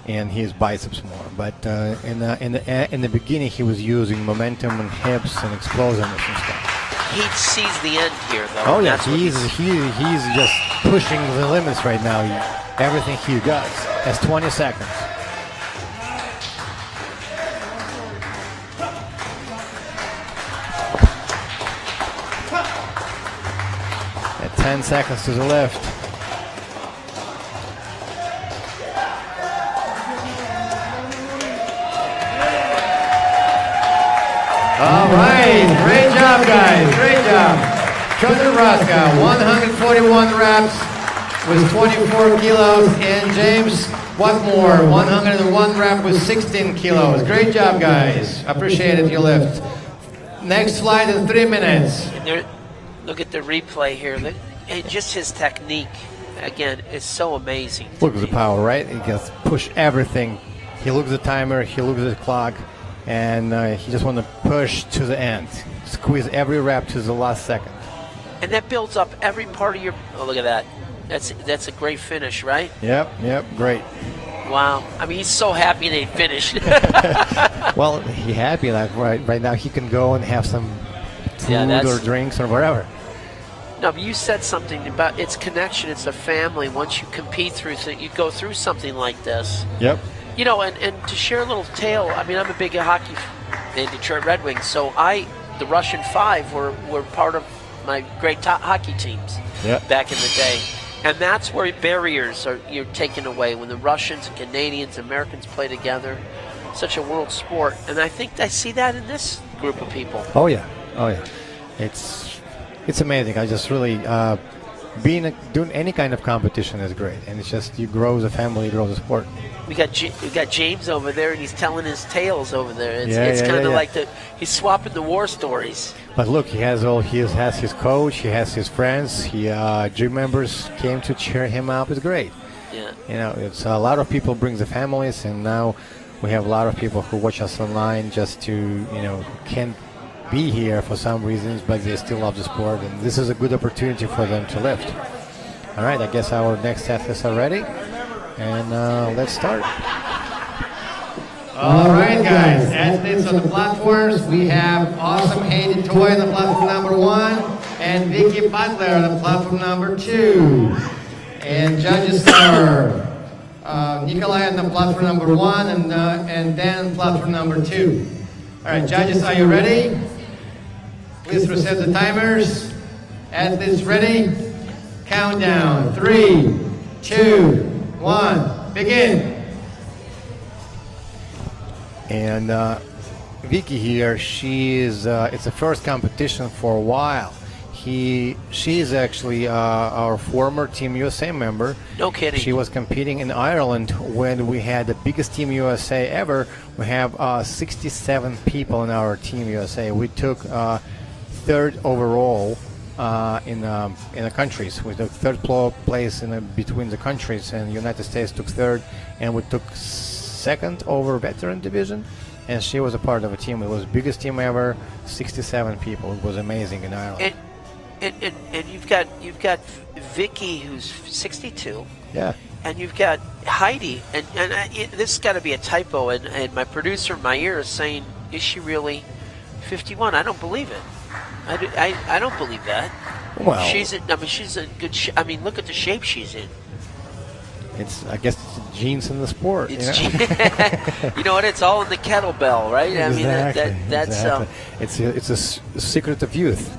and his biceps more. But in the beginning, he was using momentum and hips and explosiveness and stuff. He sees the end here, though. Oh yeah, he's just pushing the limits right now. Everything he does. That's 20 seconds. At 10 seconds to the left. All right, great job, guys. Great job. Joe Nebraska, 141 reps with 24 kilos, and James Whatmore, 101 rep with 16 kilos. Great job, guys. Appreciate it, you lift. Next flight in 3 minutes. Look at the replay here. Just his technique, again, is so amazing. Look at the power, right? He just push everything. He looks at the timer, he looks at the clock, and he just want to push to the end. Squeeze every rep to the last second. And that builds up every part of your... Oh, look at that. That's a great finish, right? Yep, great. Wow. I mean, he's so happy that he finished. Well, he's happy. Like right now, he can go and have some food or drinks or whatever. No, but you said something about it's connection. It's a family. Once you compete through, you go through something like this. Yep. And to share a little tale, I mean, I'm a big hockey fan, Detroit Red Wings, so the Russian Five were part of my great hockey teams back in the day. And that's where barriers you're taken away when the Russians, Canadians, Americans play together. Such a world sport. And I think I see that in this group of people. Oh, yeah. It's amazing. I just really... doing any kind of competition is great, and it's just you grow as a family, you grow as a sport. We got James over there, and he's telling his tales over there. It's kind of like he's swapping the war stories. But look, he has his coach, he has his friends, gym members came to cheer him up. It's great. Yeah. It's a lot of people bring the families, and now we have a lot of people who watch us online just to can't be here for some reasons, but they still love the sport, and this is a good opportunity for them to lift. All right, I guess our next athletes are ready, and let's start. All right, guys, athletes on the platforms. We have awesome Hayden Toy on the platform number 1 and Vicky Butler on the platform number 2. And judges are Nikolai on the platform number 1 and Dan on platform number 2. All right, judges, are you ready? Please reset the timers. Athletes ready? Countdown. 3, 2, 1, begin. And Vicky here, she is. It's the first competition for a while. She is actually our former Team USA member. No kidding. She was competing in Ireland when we had the biggest Team USA ever. We have 67 people in our Team USA. We took third overall in the countries. We took third place between the countries, and the United States took third, and we took second over veteran division, and she was a part of a team. It was the biggest team ever, 67 people. It was amazing in Ireland. And you've got Vicky, who's 62. Yeah. And you've got Heidi, and this has got to be a typo. And my producer in my ear is saying, "Is she really 51?" I don't believe it. I don't believe that. Well, she's a good. Look at the shape she's in. I guess it's the genes in the sport. It's you know what? It's all in the kettlebell, right? Exactly. That's it's a secret of youth.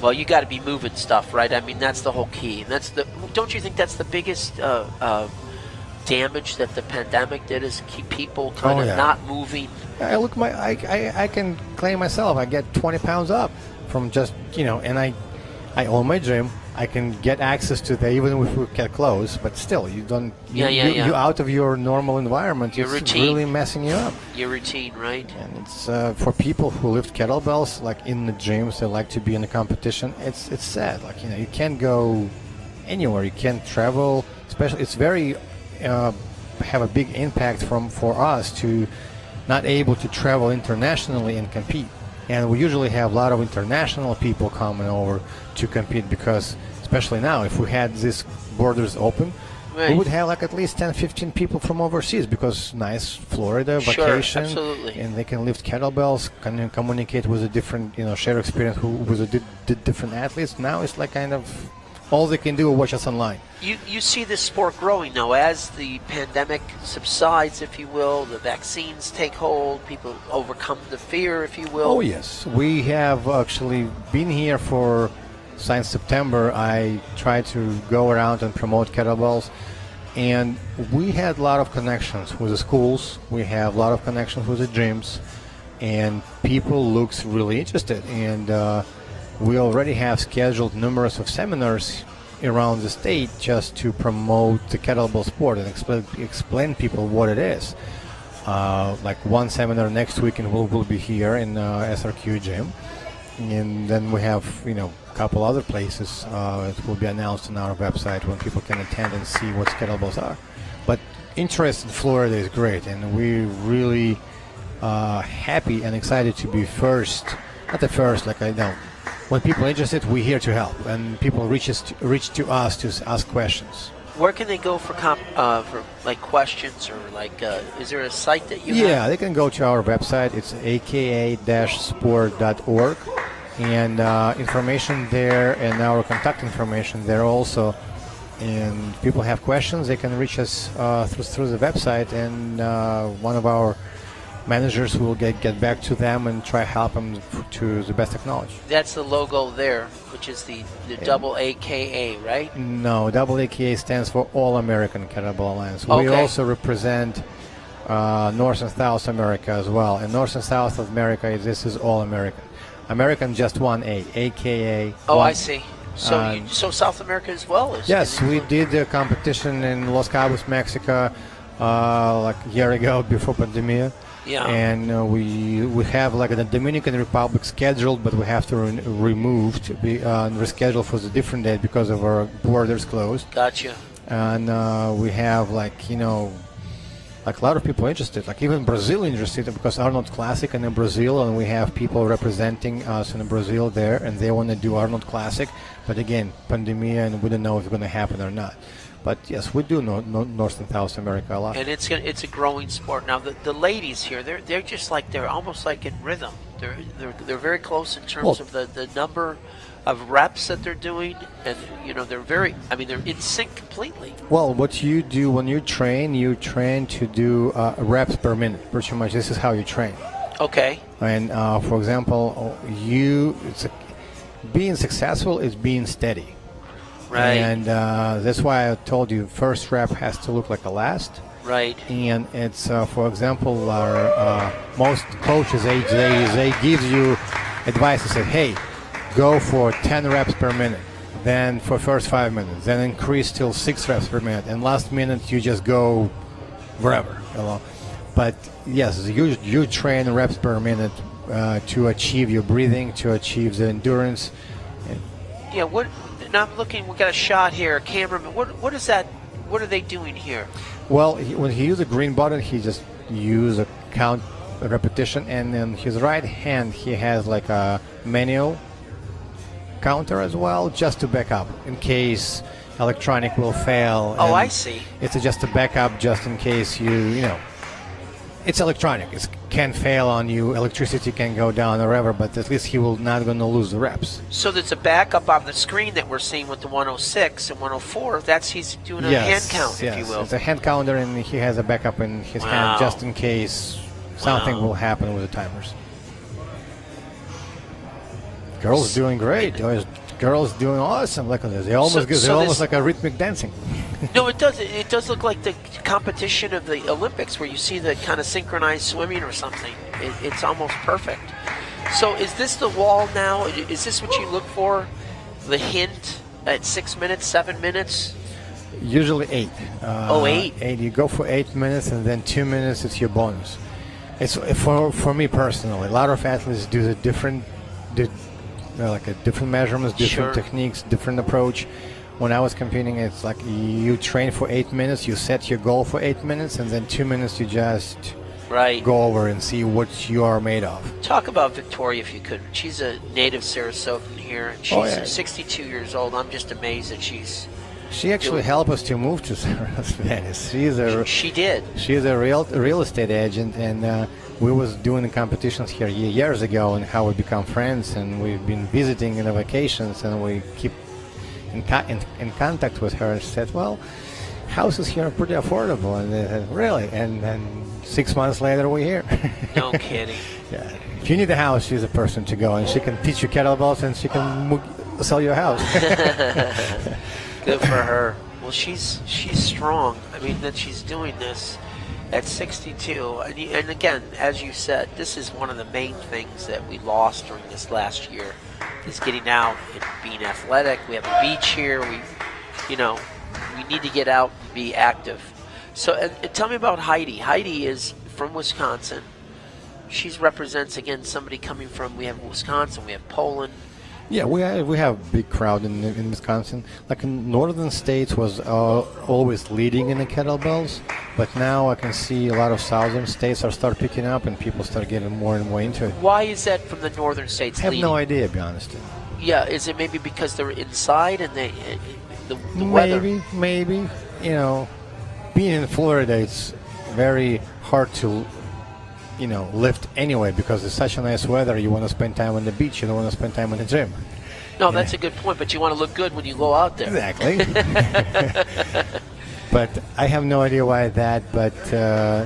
Well, you got to be moving stuff, right? That's the whole key. Don't you think that's the biggest damage that the pandemic did, is keep people kind of not moving? I can claim myself. I get 20 pounds up from just and I own my gym. I can get access to that even if we get close, but still, you don't. You're out of your normal environment. Your it's routine. Really messing you up. Your routine, right? And it's for people who lift kettlebells, like in the gyms, they like to be in the competition. It's sad. You can't go anywhere. You can't travel. Especially, it's very have a big impact for us to not able to travel internationally and compete. And we usually have a lot of international people coming over to compete, because especially now, if we had these borders open, right, we would have at least 10-15 people from overseas, because nice Florida vacation, absolutely, and they can lift kettlebells, can communicate with a different, share experience with the different athletes. Now it's kind of all they can do is watch us online. You see this sport growing now as the pandemic subsides, if you will, the vaccines take hold, people overcome the fear, if you will. Oh yes, we have actually been here since September. I tried to go around and promote kettlebells, and we had a lot of connections with the schools. We have a lot of connections with the gyms, and people looks really interested, and we already have scheduled numerous of seminars around the state just to promote the kettlebell sport and explain people what it is. One seminar next week, and we'll be here in SRQ gym, and then we have a couple other places. It will be announced on our website when people can attend and see what kettlebells are. But interest in Florida is great, and we're really happy and excited to be first. Not the first, when people are interested, we're here to help, and people reach to us to ask questions. Where can they go for questions, or is there a site that you have? Yeah, they can go to our website. It's aka-sport.org, and information there, and our contact information there also. And people have questions, they can reach us through the website, and one of our managers will get back to them and try help them to the best technology. That's the logo there, which is the double AKA, right? No, double AKA stands for All American Kettlebell Alliance. We also represent North and South America as well. And North and South of America, this is All American. American just one A, AKA. Oh, I see. So South America as well is. Yes, we did a competition in Los Cabos, Mexico, a year ago before pandemic. Yeah. And we have the Dominican Republic scheduled, but we have to remove to be rescheduled for the different date because of our borders closed. Gotcha. And we have like a lot of people interested, like even Brazil interested, because Arnold Classic and in Brazil, and we have people representing us in Brazil there, and they want to do Arnold Classic. But again, pandemic, and we don't know if it's going to happen or not. But yes, we do know North and South America a lot. And it's a growing sport now. The ladies here, they're just like, they're almost like in rhythm. They're very close in terms of the number of reps that they're doing, and they're in sync completely. Well, what you do when you train to do reps per minute. Pretty much, this is how you train. Okay. And for example, being successful is being steady. Right. And that's why I told you first rep has to look like the last. Right. And it's for example, our most coaches they give you advice to say, hey, go for 10 reps per minute, then for first 5 minutes, then increase till 6 reps per minute, and last minute you just go wherever. But yes, you train reps per minute to achieve your breathing, to achieve the endurance. Yeah. Now I'm looking. We got a shot here. Cameraman. What is that? What are they doing here? Well, when he uses a green button, he just use a count a repetition, and in his right hand he has like a manual counter as well, just to back up in case electronic will fail. Oh, I see. It's just a backup just in case it's electronic. It can fail on you. Electricity can go down or whatever, but at least he will not going to lose the reps. So there's a backup on the screen that we're seeing with the 106 and 104. He's doing a hand count, if you will. It's a hand counter, and he has a backup in his hand just in case something will happen with the timers. Girls doing great. Girls doing awesome. Look at this. They're almost like a rhythmic dancing. No, it does. It does look like the competition of the Olympics, where you see the kind of synchronized swimming or something. It's almost perfect. So, is this the wall now? Is this what you look for? The hint at 6 minutes, 7 minutes? Usually 8. 8. 8. You go for 8 minutes, and then 2 minutes is your bonus. It's for me personally. A lot of athletes do the different measurements, different techniques, different approach. When I was competing, it's like you train for 8 minutes, you set your goal for 8 minutes, and then 2 minutes you just go over and see what you are made of. Talk about Victoria, if you could. She's a native Sarasotan here, and she's 62 years old. I'm just amazed that She actually helped us to move to Sarasota. She did. She's a real estate agent, and we was doing the competitions here years ago, and how we become friends, and we've been visiting in the vacations, and we keep in contact with her. And she said, well, houses here are pretty affordable, and they said, really? And then 6 months later we're here. No kidding. Yeah. If you need a house, she's a person to go, and she can teach you kettlebells, and she can sell you a house. Good for her. Well, she's strong. I mean, that she's doing this at 62. And again, as you said, this is one of the main things that we lost during this last year, is getting out and being athletic. We have a beach here. We need to get out and be active. So, and tell me about Heidi. Heidi is from Wisconsin. She represents, again, somebody coming from, we have Wisconsin, we have Poland. Yeah, we have a big crowd in Wisconsin. Like in northern states was always leading in the kettlebells, but now I can see a lot of southern states start picking up, and people start getting more and more into it. Why is that from the northern states? I have leading? no idea, to be honest. Yeah, is it maybe because they're inside and the weather? Maybe. Being in Florida, it's very hard to lift anyway, because it's such a nice weather. You want to spend time on the beach, you don't want to spend time in the gym. No, that's a good point, but you want to look good when you go out there. Exactly. But I have no idea why that, but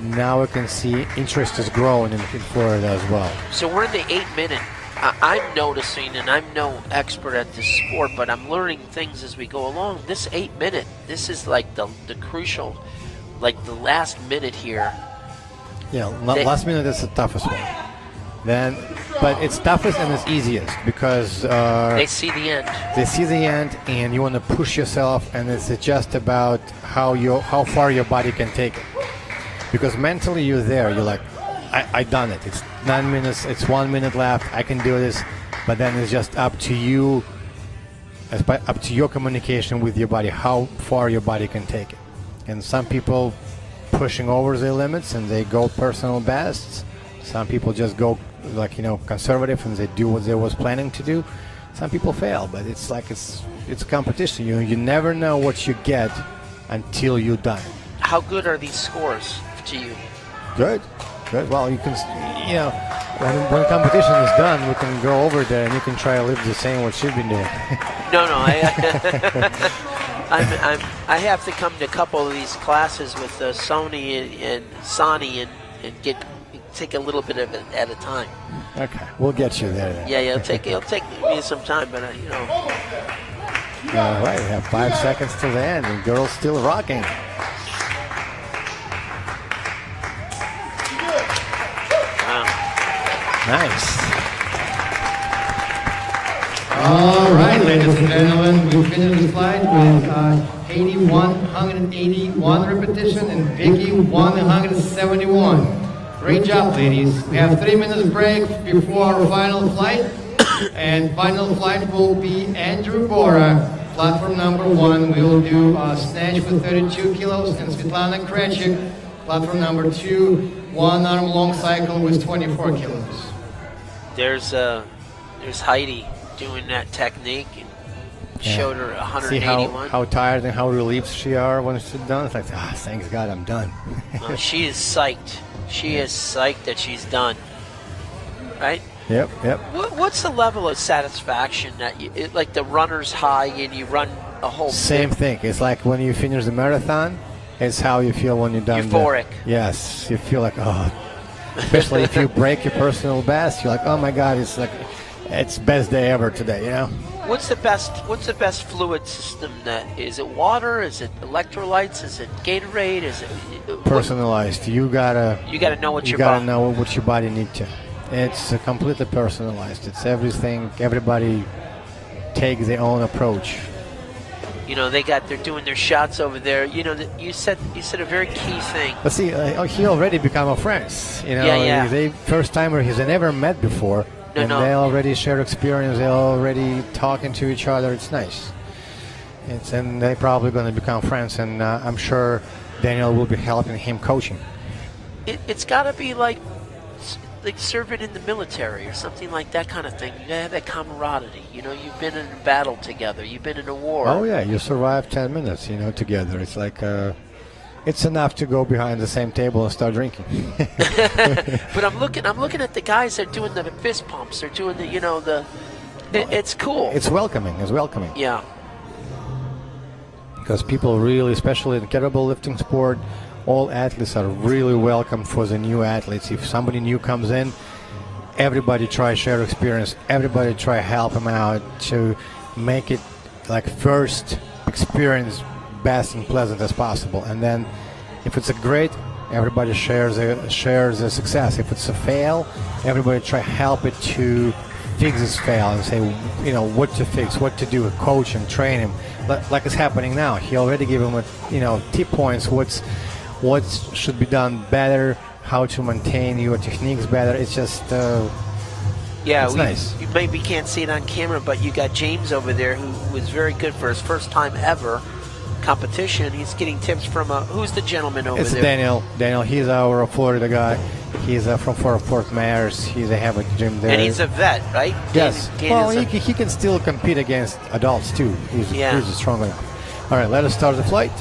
now I can see interest is growing in Florida as well. So we're in the 8 minute. I'm noticing, and I'm no expert at this sport, but I'm learning things as we go along. This 8 minute, this is like the crucial, like the last minute here. Yeah, last minute is the toughest one. But it's toughest and it's easiest because they see the end. They see the end, and you want to push yourself, and it's just about how far your body can take it. Because mentally you're there, you're like, I done it. It's 9 minutes. It's 1 minute left. I can do this. But then it's just up to you, up to your communication with your body, how far your body can take it. And some people pushing over their limits and they go personal bests. Some people just go conservative and they do what they was planning to do. Some people fail, but it's a competition. You never know what you get until you're done. How good are these scores to you? Good. Well, you can, when competition is done, we can go over there and you can try to live the same what you've been doing. No, I have to come to a couple of these classes with Sony and Sonny and take a little bit of it at a time. Okay, we'll get you there. Then. Yeah, it'll take me some time, but All right, we have 5 seconds to the end, and girls still rocking. Wow. Nice. All right, ladies and gentlemen, we finished this flight with Haiti 181 repetition and Vicky 171. Great job, ladies. We have 3 minutes break before our final flight. And final flight will be Andrew Bora, platform number 1. We will do a snatch with 32 kilos, and Svetlana Krechik, platform number 2, one-arm long cycle with 24 kilos. There's Heidi doing that technique and showed her 181. See how tired and how relieved she are when she's done? It's like, thanks God, I'm done. She is psyched. She is psyched that she's done. Right? Yep. What's the level of satisfaction that like the runner's high and you run a whole Same thing. It's like when you finish the marathon, it's how you feel when you're done. Euphoric. Yes, you feel like, especially if you break your personal best, you're like, oh my God, it's best day ever today, What's the best fluid system is it water? Is it electrolytes? Is it Gatorade? Is it personalized? You gotta know what know what your body needs to. It's completely personalized. It's everything. Everybody takes their own approach. They're doing their shots over there. You said a very key thing. But see, he already become a friends. Yeah. They first timer he's never met before. And they already share experience. They're already talking to each other. It's nice. And they're probably going to become friends. And I'm sure Daniel will be helping him coaching. It's got to be like serving in the military or something like that kind of thing. You have that camaraderie. You've been in a battle together. You've been in a war. Oh yeah, you survived 10 minutes. Together. It's like. It's enough to go behind the same table and start drinking. But I'm looking at the guys that are doing the fist pumps. They're doing it's cool. It's welcoming. Yeah. Because people really, especially in the kettlebell lifting sport, all athletes are really welcome for the new athletes. If somebody new comes in, everybody try share experience. Everybody try help them out to make it like first experience best and pleasant as possible, and then if it's a great, everybody shares the success. If it's a fail, everybody try help it to fix this fail and say what to fix, what to do, coach and train him like it's happening now. He already gave him tip points, what should be done better, how to maintain your techniques better. It's just it's nice. You maybe can't see it on camera, but you got James over there who was very good for his first time ever competition. He's getting tips from who's the gentleman over there? It's Daniel. He's our Florida guy. He's from Fort Myers. They have a gym there. And he's a vet, right? Yes. He can still compete against adults too. He's strong enough. All right, let us start the flight.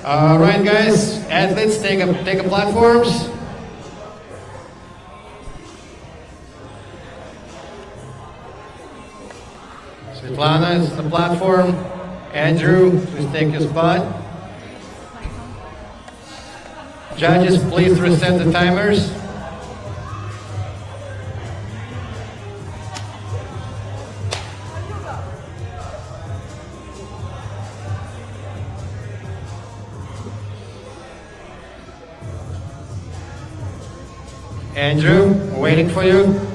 All right, guys. Athletes, take a platforms. Svetlana is the platform. Andrew, please take your spot. Judges, please reset the timers. Andrew, we're waiting for you.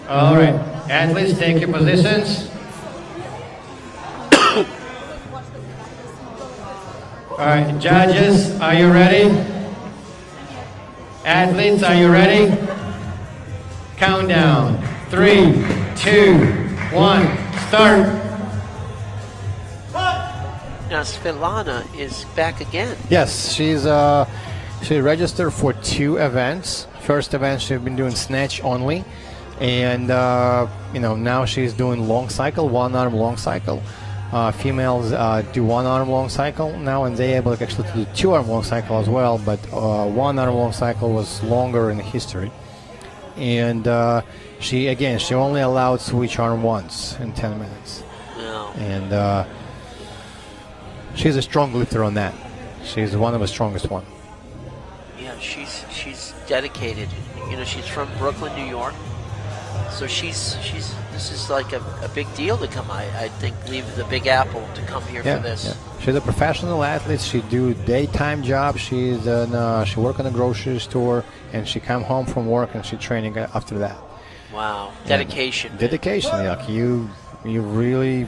All right, athletes, take your positions. All right, judges, are you ready? Athletes, are you ready? Countdown. 3, 2, 1, start. Now Svetlana is back again. Yes, she registered for 2 events. First event she's been doing snatch only, and now she's doing long cycle, 1-arm long cycle. Females do 1-arm long cycle now, and they're able actually to do 2-arm long cycle as well. But 1-arm long cycle was longer in history, and she only allowed switch arm once in 10 minutes. No. And she's a strong lifter on that. She's one of the strongest one. Yeah, she's dedicated. She's from Brooklyn, New York. So this is like a big deal to come. I think leave the Big Apple to come here for this. Yeah. She's a professional athlete. She do daytime job. She work in a grocery store, and she come home from work and she training after that. Wow, dedication. Dedication. Like you really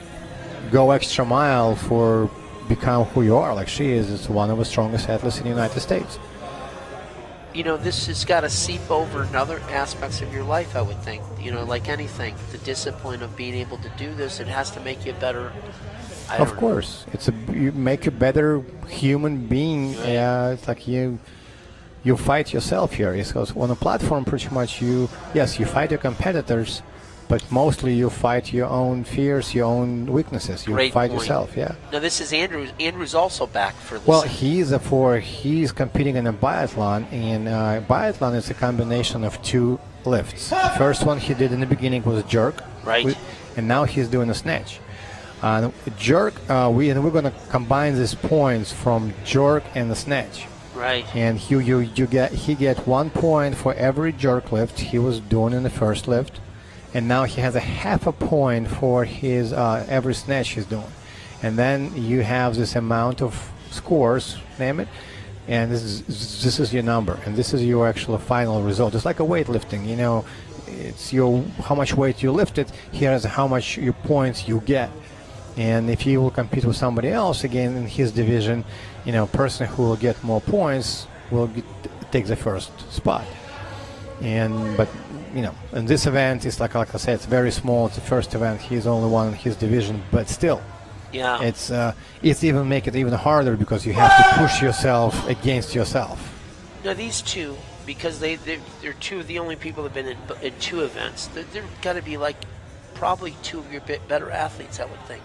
go extra mile for become who you are. Like she is one of the strongest athletes in the United States. This has got to seep over in other aspects of your life, I would think. Like anything, the discipline of being able to do this, it has to make you better. Of course, you make a better human being. Right. It's like you fight yourself here. Because on a platform, pretty much you fight your competitors, but mostly you fight your own fears, your own weaknesses. You Great fight point. yourself. Yeah. Now this is Andrew. Andrew's also back for this. Well, he's competing in a biathlon, and biathlon is a combination of 2 lifts. The first one he did in the beginning was a jerk, Right. And now he's doing a snatch. Jerk, we're going to combine these points from jerk and the snatch. Right. And he get 1 point for every jerk lift he was doing in the first lift, and now he has a half a point for his every snatch he's doing. And then you have this amount of scores, name it, and this is your number, and this is your actual final result. It's like a weightlifting, it's how much weight you lifted. Here's how much your points you get. And if you will compete with somebody else again in his division, person who will get more points will take the first spot. But in this event, it's like I said, it's very small. It's the first event. He's only one in his division, but still, Yeah. it's even make it even harder because you have to push yourself against yourself. Now these two, because they're 2 of the only people that have been in 2 events, they're got to be like probably 2 of your better athletes, I would think.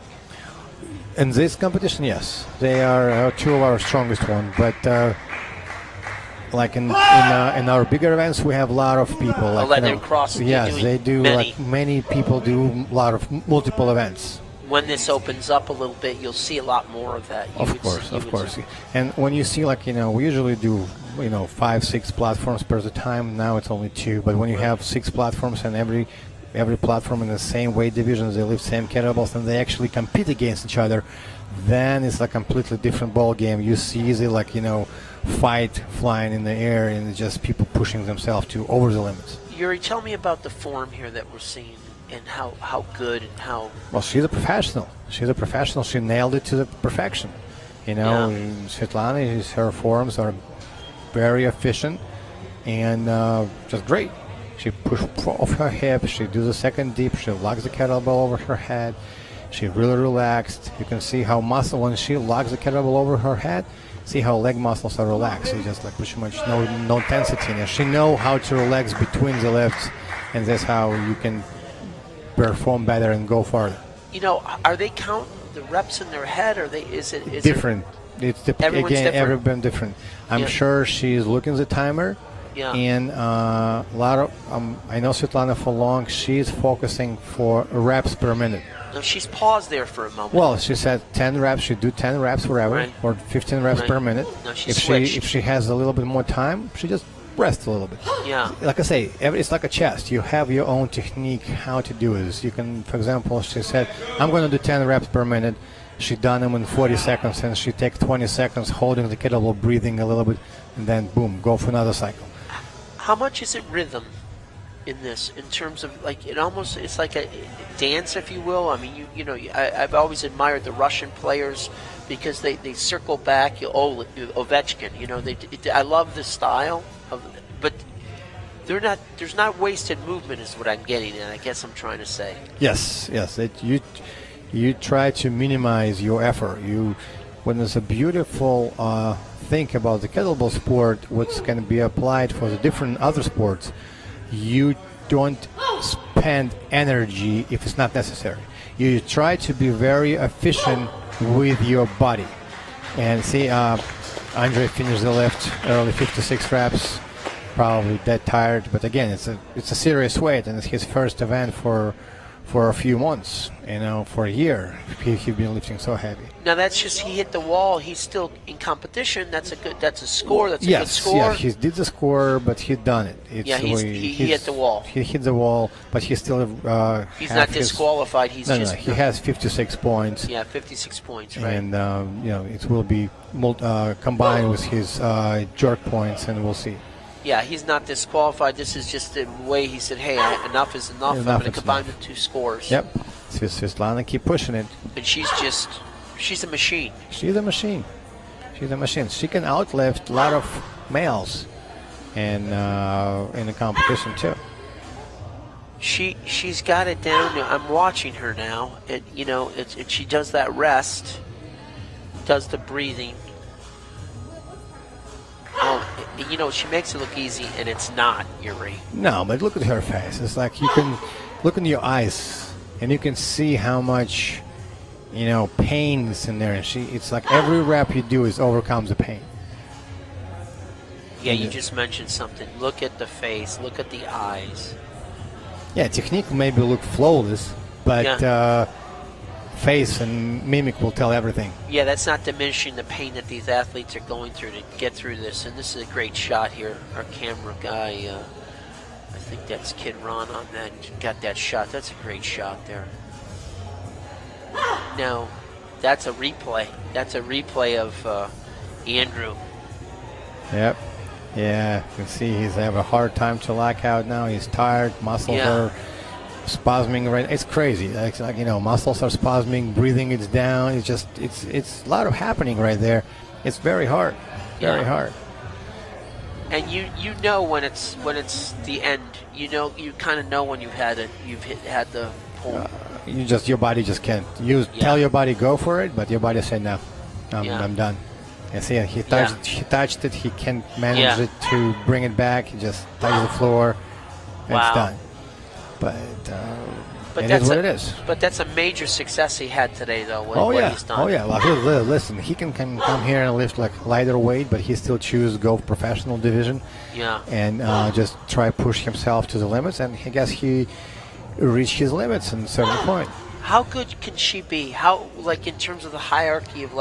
In this competition, yes, they are 2 of our strongest ones. But like in our bigger events, we have a lot of people. Like, cross. Yes, they do. Many. Like many people do a lot of multiple events. When this opens up a little bit, you'll see a lot more of that. Of course. And when you see, we usually do 5-6 platforms per time. Now it's only 2. But when you have 6 platforms and every platform in the same weight divisions, they lift same kettlebells, and they actually compete against each other, then it's a completely different ball game. You see fight flying in the air, and it's just people pushing themselves to over the limits. Yuri, tell me about the form here that we're seeing and how good and how... Well, she's a professional. She nailed it to the perfection. Svetlana, her forms are very efficient and just great. She pushed off her hip. She do the second deep. She locks the kettlebell over her head. She really relaxed. You can see how when she locks the kettlebell over her head, see how leg muscles are relaxed. It's just pretty much no tensity in it. She know how to relax between the lifts, and that's how you can perform better and go farther. Are they counting the reps in their head, or is it different? Everyone's different. Everyone different. I'm sure she's looking at the timer. Yeah. And a lot of I know Svetlana for long. She's focusing for reps per minute. No, she's paused there for a moment. Well, she said 10 reps. She do 10 reps forever, Right. or 15 reps Right. per minute. No, If she has a little bit more time, she just rests a little bit. Yeah. Like I say, it's like a chess. You have your own technique how to do this. You can, for example, she said, I'm going to do 10 reps per minute. She done them in 40 seconds, and she take 20 seconds holding the kettlebell, breathing a little bit, and then boom, go for another cycle. How much is it rhythm in this, in terms of it's like a dance, if you will? I mean, I've always admired the Russian players because they circle back. Ovechkin, I love the style but There's not wasted movement, is what I'm getting at. I guess I'm trying to say. Yes. You try to minimize your effort. When there's a beautiful thing about the kettlebell sport, what's going to be applied for the different other sports, you don't spend energy if it's not necessary. You try to be very efficient with your body. And see, Andre finished the lift early, 56 reps, probably dead tired. But again, it's a serious weight, and it's his first event for a few months, for a year. He's been lifting so heavy. Now that's just he hit the wall. He's still in competition. That's a score. That's a good score. Yeah, he did the score, but he done it. He hit the wall. He hit the wall, but he still he's not disqualified. He has 56 points. Yeah, 56 points, right? And it will be combined with his jerk points, and we'll see. Yeah, he's not disqualified. This is just the way he said, hey, enough is enough. I'm going to combine the two scores. Yep. Svetlana, keep pushing it. And she's a machine. She's a machine. She can outlift a lot of males and in the competition, too. She's got it down. I'm watching her now. She does that rest, does the breathing. Oh, she makes it look easy, and it's not, Yuri. No, but look at her face. It's like you can look in your eyes, and you can see how much, pain is in there. And it's like every rep you do overcomes the pain. Yeah, you just mentioned something. Look at the face. Look at the eyes. Yeah, technique maybe look flawless, but face and mimic will tell everything. Yeah, that's not diminishing the pain that these athletes are going through to get through this. And this is a great shot here. Our camera guy, I think that's Kid Ron on that, got that shot. That's a great shot there. Now, that's a replay. That's a replay of Andrew. Yep. Yeah, you can see he's having a hard time to lock out now. He's tired. Muscles are spasming right. It's crazy. It's like muscles are spasming, breathing is down. It's a lot of happening right there. It's very hard. Very hard. And you know when it's the end. You kind of know when you've had the pull. Your body just can't. Tell your body go for it, but your body said no. I'm done. And see, he touched it. He can't manage it to bring it back. He just touched the floor. And it's done. But it is what it is. But that's a major success he had today, though. What he's done. Oh yeah. Well, listen, he can come here and lift like lighter weight, but he still choose go professional division. Yeah. And just try push himself to the limits, and I guess he reached his limits at a certain point. How good can she be? How in terms of the hierarchy of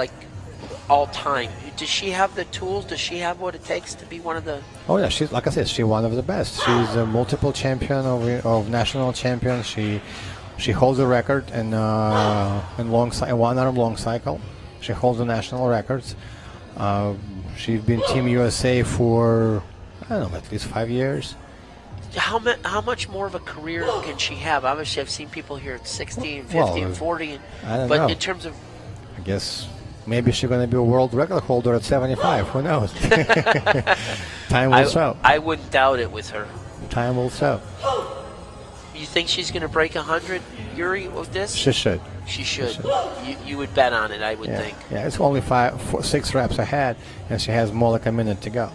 all time? Does she have the tools? Does she have what it takes to be one of the? Oh yeah, she's like I said, she's one of the best. She's a multiple champion of national champion. She holds a record in one arm long cycle. She holds the national records. She's been Team USA for I don't know at least 5 years. How much more of a career can she have? Obviously, I've seen people here at 60 and 50 and 40. I don't know. In terms of, I guess. Maybe she's going to be a world record holder at 75. Who knows? Time will show. I wouldn't doubt it with her. Time will show. You think she's going to break 100, Yuri, with this? She should. She should. You would bet on it, I would think. Yeah, it's only 6 reps ahead, and she has more like a minute to go.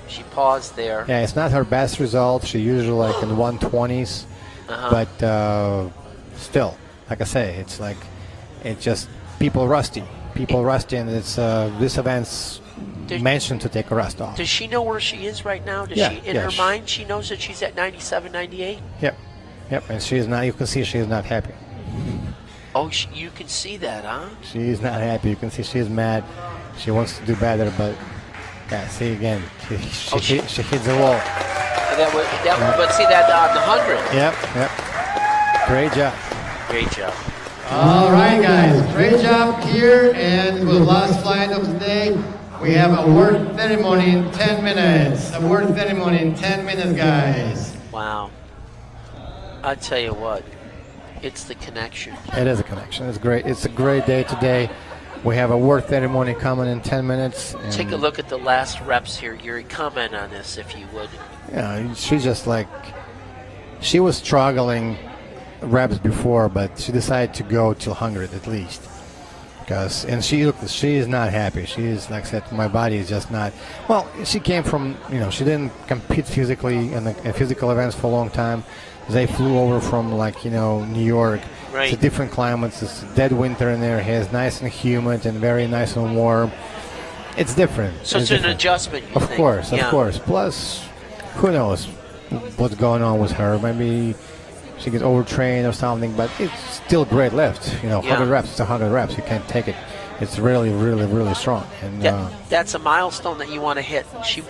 She paused there. Yeah, it's not her best result. She usually in 120s. But still, like I say, it's just... People rusty, and it's this event's mentioned to take a rest off. Does she know where she is right now? Does she, in her mind, she knows that she's at 97, 98? Yep, and she is not. You can see she is not happy. Oh, you can see that, huh? She is not happy. You can see she is mad. She wants to do better, but see again, she hits the wall. But see that on the 100. Yep. Great job. All right, guys. Great job here. And for the last flight of the day, we have a word ceremony in 10 minutes. A word ceremony in 10 minutes, guys. Wow. I tell you what, it's the connection. It is a connection. It's great. It's a great day today. We have a word ceremony coming in 10 minutes. And Take a look at the last reps here, Yuri. Comment on this, if you would. Yeah, she's just like, she was struggling reps before, but she decided to go till 100 at least. And she is not happy. She is, like I said, my body is just not. Well, she came from, she didn't compete physically in physical events for a long time. They flew over from New York. Right. It's a different climate. It's dead winter in there. It's nice and humid and very nice and warm. It's different. So it's an adjustment, you Of think? course. Yeah. Plus, who knows what's going on with her? Maybe she gets overtrained or something, but it's still great lift. 100 reps, it's 100 reps. You can't take it. It's really, really, really strong. And That's a milestone that you want to hit.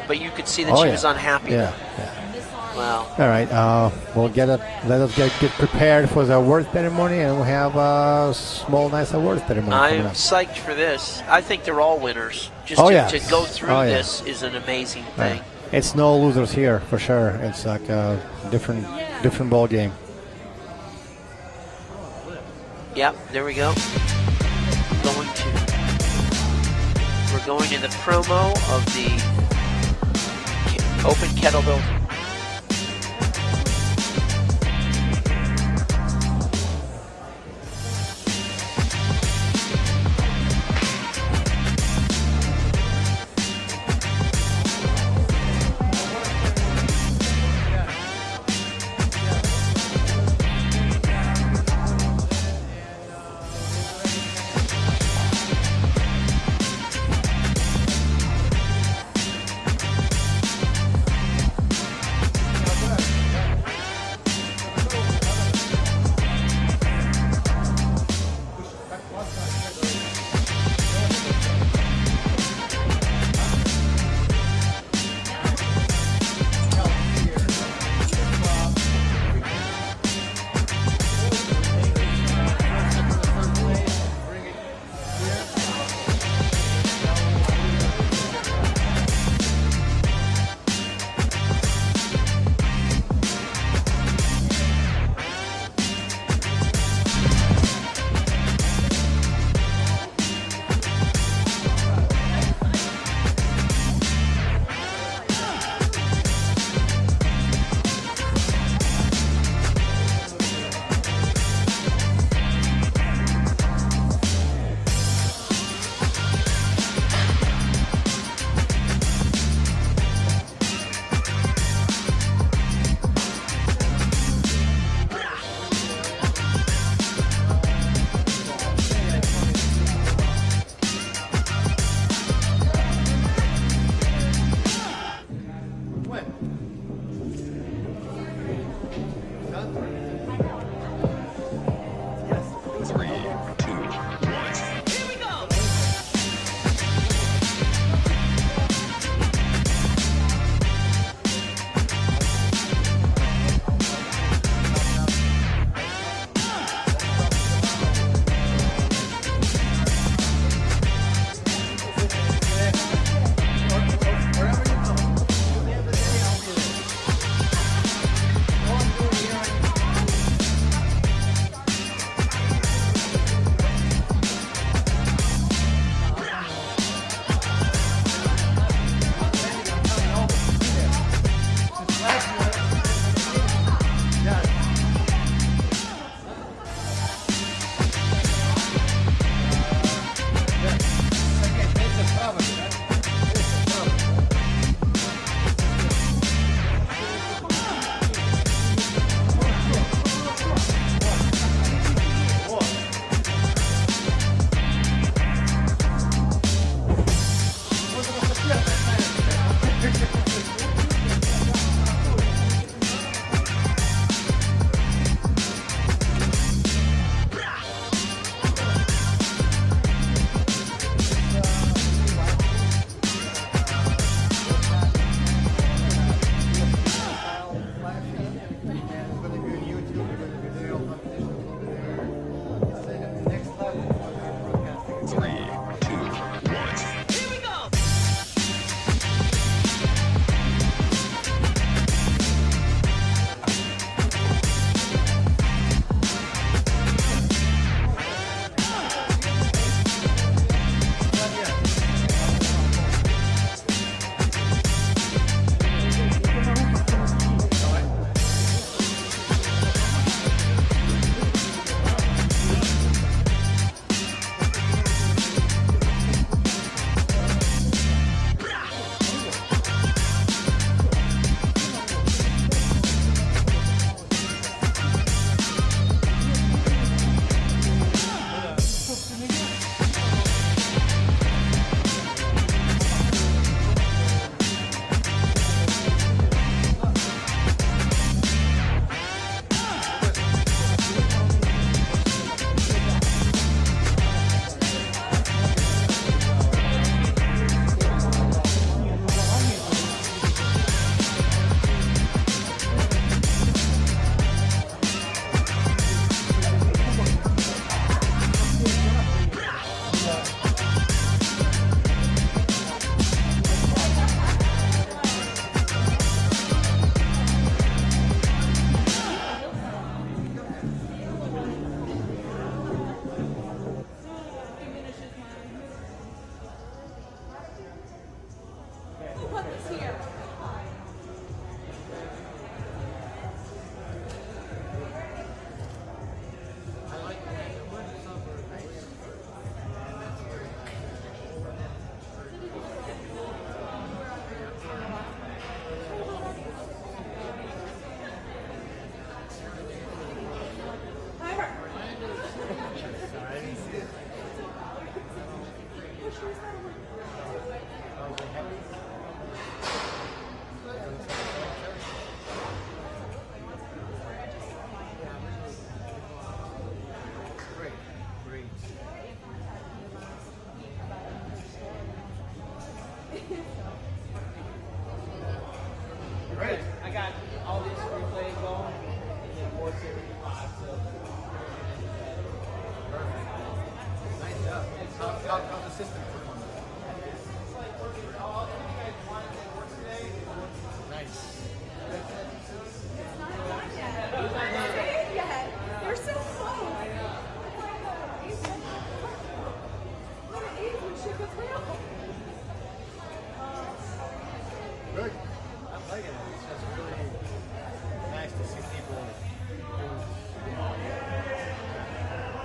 But you could see that she was unhappy. Yeah. Wow. All right. Let us get prepared for the award ceremony, and we'll have a small, nice award ceremony. I'm psyched for this. I think they're all winners. Just to go through this is an amazing thing. It's no losers here for sure. It's like a different ball game. Yep, there we go. We're going to the promo of the Open Kettlebell.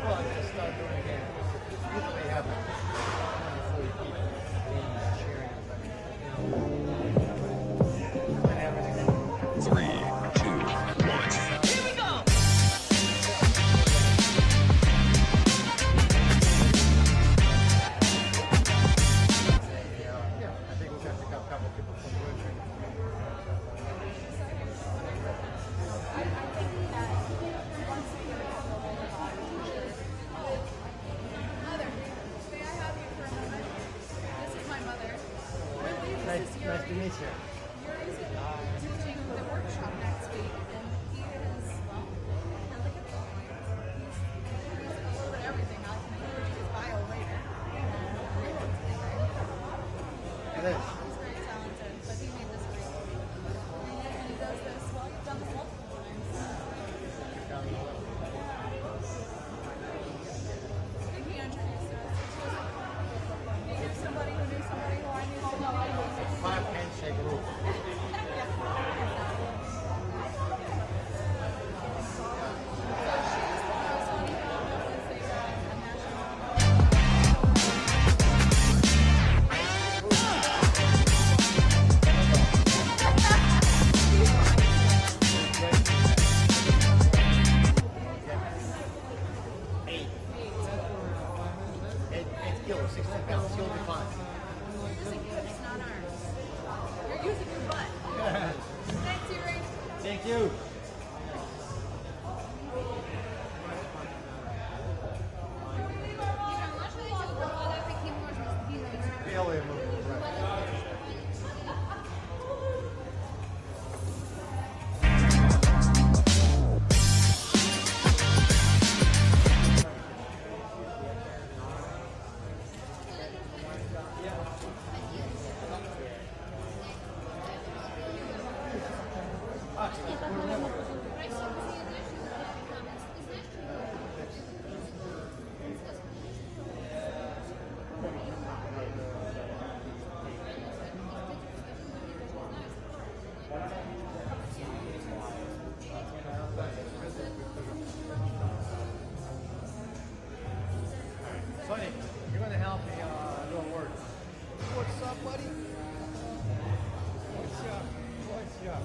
Well, I just start doing it again. Usually have 40 people cheering. And everything. 3, 2, 1. Here we go. Yeah, I think we got to pick up a couple people from Woodring. This is my mother. Nice to meet you. You're teaching the workshop next week, and he is, well, he's a little bit everything. I can include his bio later. It is. He's very talented, but he made this week. And he does this, well, he's done this multiple times. I think he introduced us. He knew somebody who knew somebody who I knew somebody who knew somebody. 5 handshake rule. Eight kilos, 16 pounds. You'll be fine. You're using hips, not arms. You're using your butt. Thanks, Yuri. Thank you. Really moving, right. Sonny, you're going to help me do words. What's up, buddy? What's up? What's up?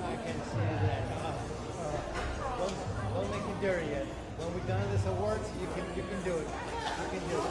I can see that. Don't make it dirty yet. When we're done with this awards, you can do it. You can do it.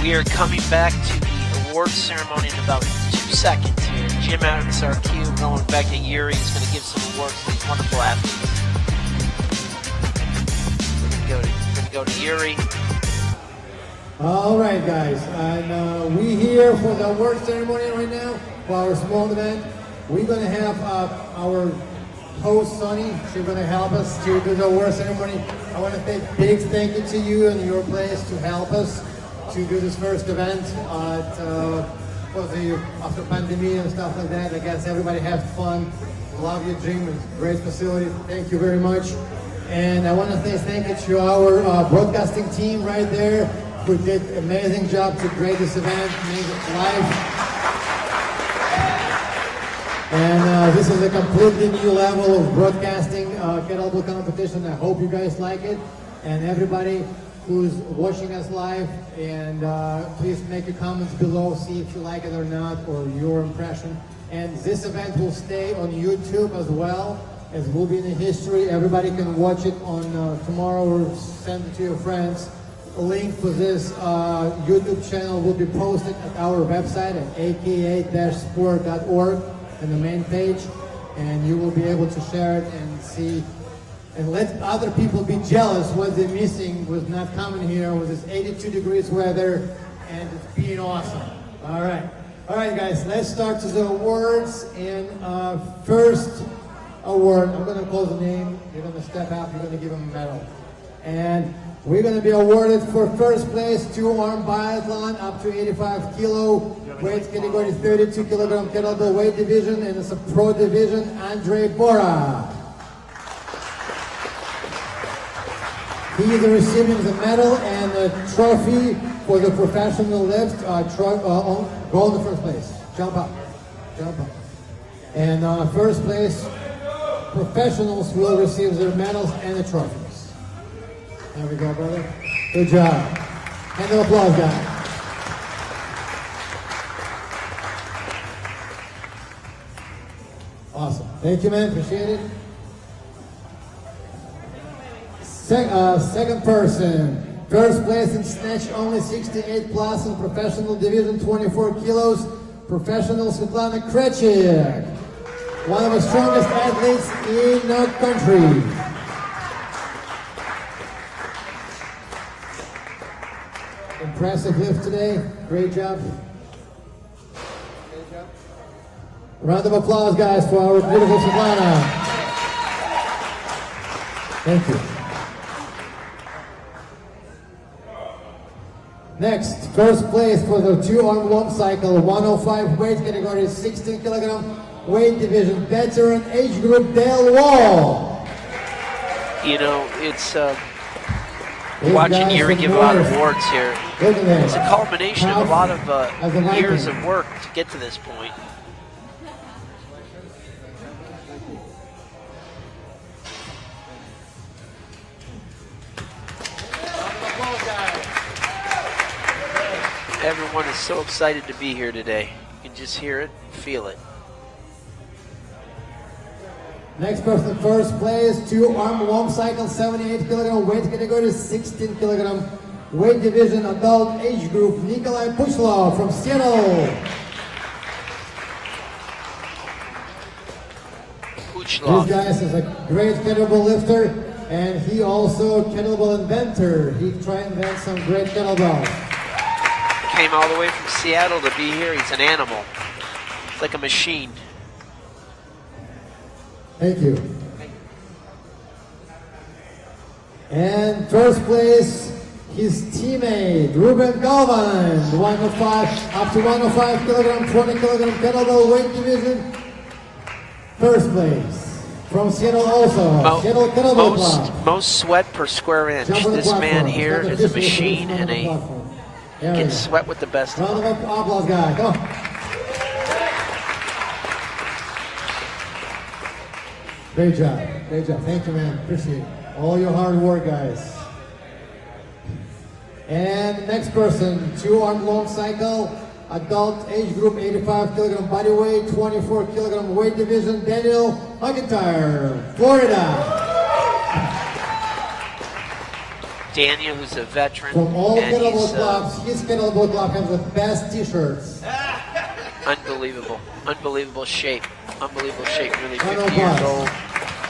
We are coming back to the awards ceremony in about 2 seconds here. Jim Adams, our cue, going back to Yuri. He's going to give some awards to these wonderful athletes. We're going to go to Yuri. All right, guys, and we here for the award ceremony right now for our small event. We're going to have our host, Sonny. She's going to help us to do the award ceremony. I want to say big thank you to you and your place to help us to do this first event after pandemic and stuff like that. I guess everybody have fun. Love your gym. It's a great facility. Thank you very much. And I want to say thank you to our broadcasting team right there who did an amazing job to create this event, make it live. And this is a completely new level of broadcasting kettlebell competition. I hope you guys like it. And everybody who's watching us live, and please make your comments below, see if you like it or not, or your impression. And this event will stay on YouTube as well, as will be in the history. Everybody can watch it on tomorrow or send it to your friends. A link for this YouTube channel will be posted at our website at aka-sport.org in the main page, and you will be able to share it and see and let other people be jealous what they're missing with not coming here with this 82 degrees weather and it's being awesome. All right, guys, let's start to the awards. And first award, I'm going to call the name. You're going to step up. You're going to give him a medal, and we're going to be awarded for first place 2-arm biathlon up to 85 kilo weight category, 32 kilogram kettlebell weight division, and it's a pro division. Andre Bora. He is receiving the medal and a trophy for the professional lift. Go in the first place. Jump up. And first place professionals will receive their medals and the trophies. There we go, brother. Good job. Hand of applause, guys. Awesome. Thank you, man. Appreciate it. Second person. First place in snatch only 68 plus in professional division 24 kilos. Professional Svetlana Krechik. One of the strongest athletes in our country. Impressive lift today. Great job. Round of applause, guys, for our beautiful Svetlana. Thank you. Next, first place for the 2-arm lump cycle, 105 weight category, 16 kilogram weight division, veteran age group, Dale Wall. You know, it's watching Yuri give out awards here. It's a culmination of a lot of years of work to get to this point. Everyone is so excited to be here today. You can just hear it, feel it. Next person, first place, 2-arm lump cycle, 78 kilogram weight category, 16 kilogram weight division, adult age group, Nikolai Pushlov from Seattle. This guy is a great kettlebell lifter, and he also kettlebell inventor. He tried to invent some great kettlebells. Came all the way from Seattle to be here. He's an animal. It's like a machine. Thank you. And first place, his teammate, Ruben Galvan, 105, up to 105 kilogram, 20 kilogram kettlebell weight division. First place. From Seattle also, Seattle Kettlebell Club. Most sweat per square inch. This man here is a machine, and he can sweat with the best of them. Round of applause, guys. Come on. Great job. Great job. Thank you, man. Appreciate it. All your hard work, guys. And next person, 2-arm long cycle, adult age group, 85 kilogram body weight, 24 kilogram weight division, Daniel McIntyre, Florida. Daniel, who's a veteran. From all and kettlebell he's, clubs, his kettlebell club has the best T-shirts. Unbelievable. Unbelievable shape. Unbelievable shape. Really 50 105. years old.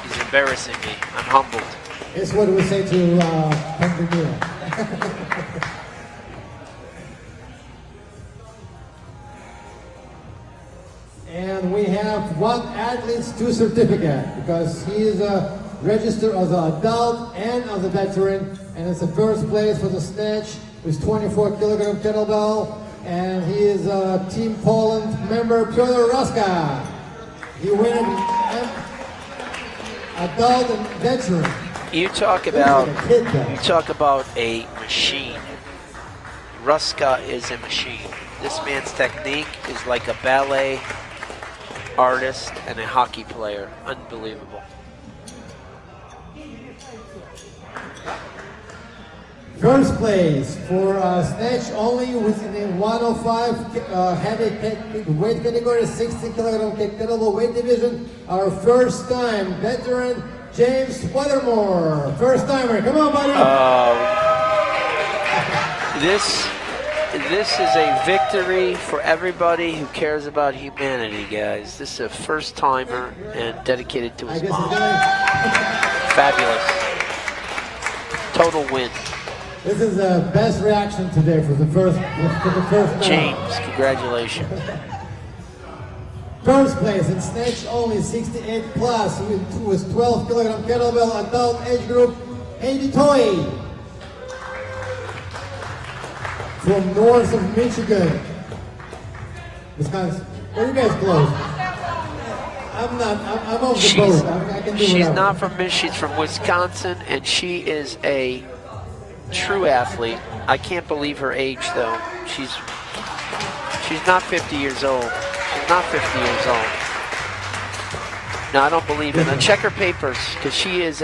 He's embarrassing me. I'm humbled. It's what we say to Henry Neal. And we have one athlete's two certificate because he is registered as an adult and as a veteran, and it's the first place for the snatch with 24 kilogram kettlebell, and he is a Team Poland member, Piotr Roska. He won adult and veteran. You talk about a machine. Ruska is a machine. This man's technique is like a ballet artist and a hockey player. Unbelievable. First place for snatch only within the 105 heavy weight category, 60 kilogram kettlebell weight division. Our first time veteran, James Weathermore. First timer, come on, buddy. This is a victory for everybody who cares about humanity, guys. This is a first timer and dedicated to his mom. Fabulous. Total win. This is the best reaction today for the first time. James, congratulations. First place in snatch only 68 plus with 12 kilogram kettlebell adult age group, Heidi Toy. From north of Michigan. Wisconsin. Where are you guys close? I'm off the boat. I can do She's whatever. not from Michigan, she's from Wisconsin, and she is a true athlete. I can't believe her age, though. She's not 50 years old. She's not 50 years old. No, I don't believe it. Now check her papers, because she is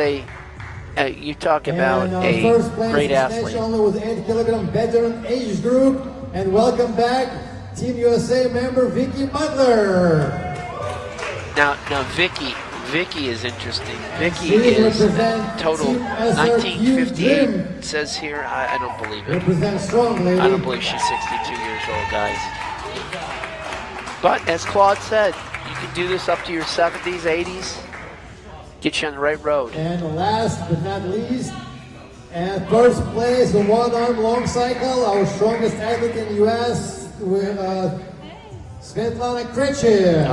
you talk about a first place great in athlete. snatch only with 8 kilogram veteran age group. And welcome back, Team USA member Vicky Butler. Now Vicky is interesting. Vicky She is represents total Team SRQ 1958. Dream. It says here. I don't believe it. Represent strong, lady. I don't believe she's 62 years old, guys. But as Claude said, you can do this up to your 70s, 80s. Get you on the right road. And last but not least, and first place, the one-arm long cycle, our strongest athlete in the U.S. with Svetlana Krejcik.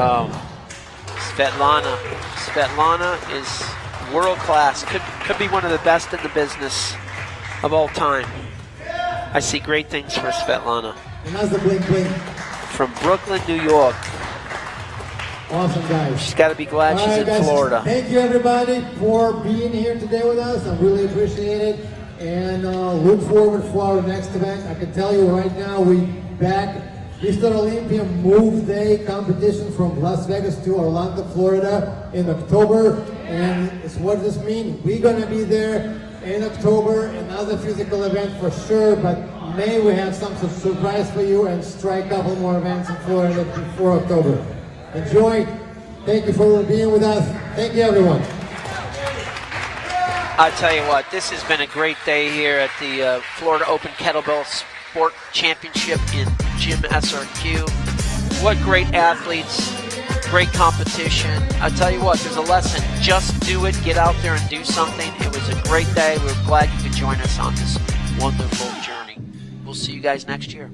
Svetlana is world class. Could be one of the best in the business of all time. I see great things for Svetlana. And that's the blink blink. From Brooklyn, New York. Awesome, guys. She's got to be glad she's in guys, Florida. Thank you, everybody, for being here today with us. I really appreciate it. And look forward for our next event. I can tell you right now, we back Mr. Olympia Move Day competition from Las Vegas to Orlando, Florida in October. And it's what does this mean? We're going to be there in October, another physical event for sure, but May we have some surprise for you and try a couple more events in Florida before October. Enjoy. Thank you for being with us. Thank you, everyone. I tell you what, this has been a great day here at the Florida Open Kettlebell Sport Championship in Gym SRQ. What great athletes, great competition. I tell you what, there's a lesson. Just do it. Get out there and do something. It was a great day. We're glad you could join us on this wonderful journey. We'll see you guys next year.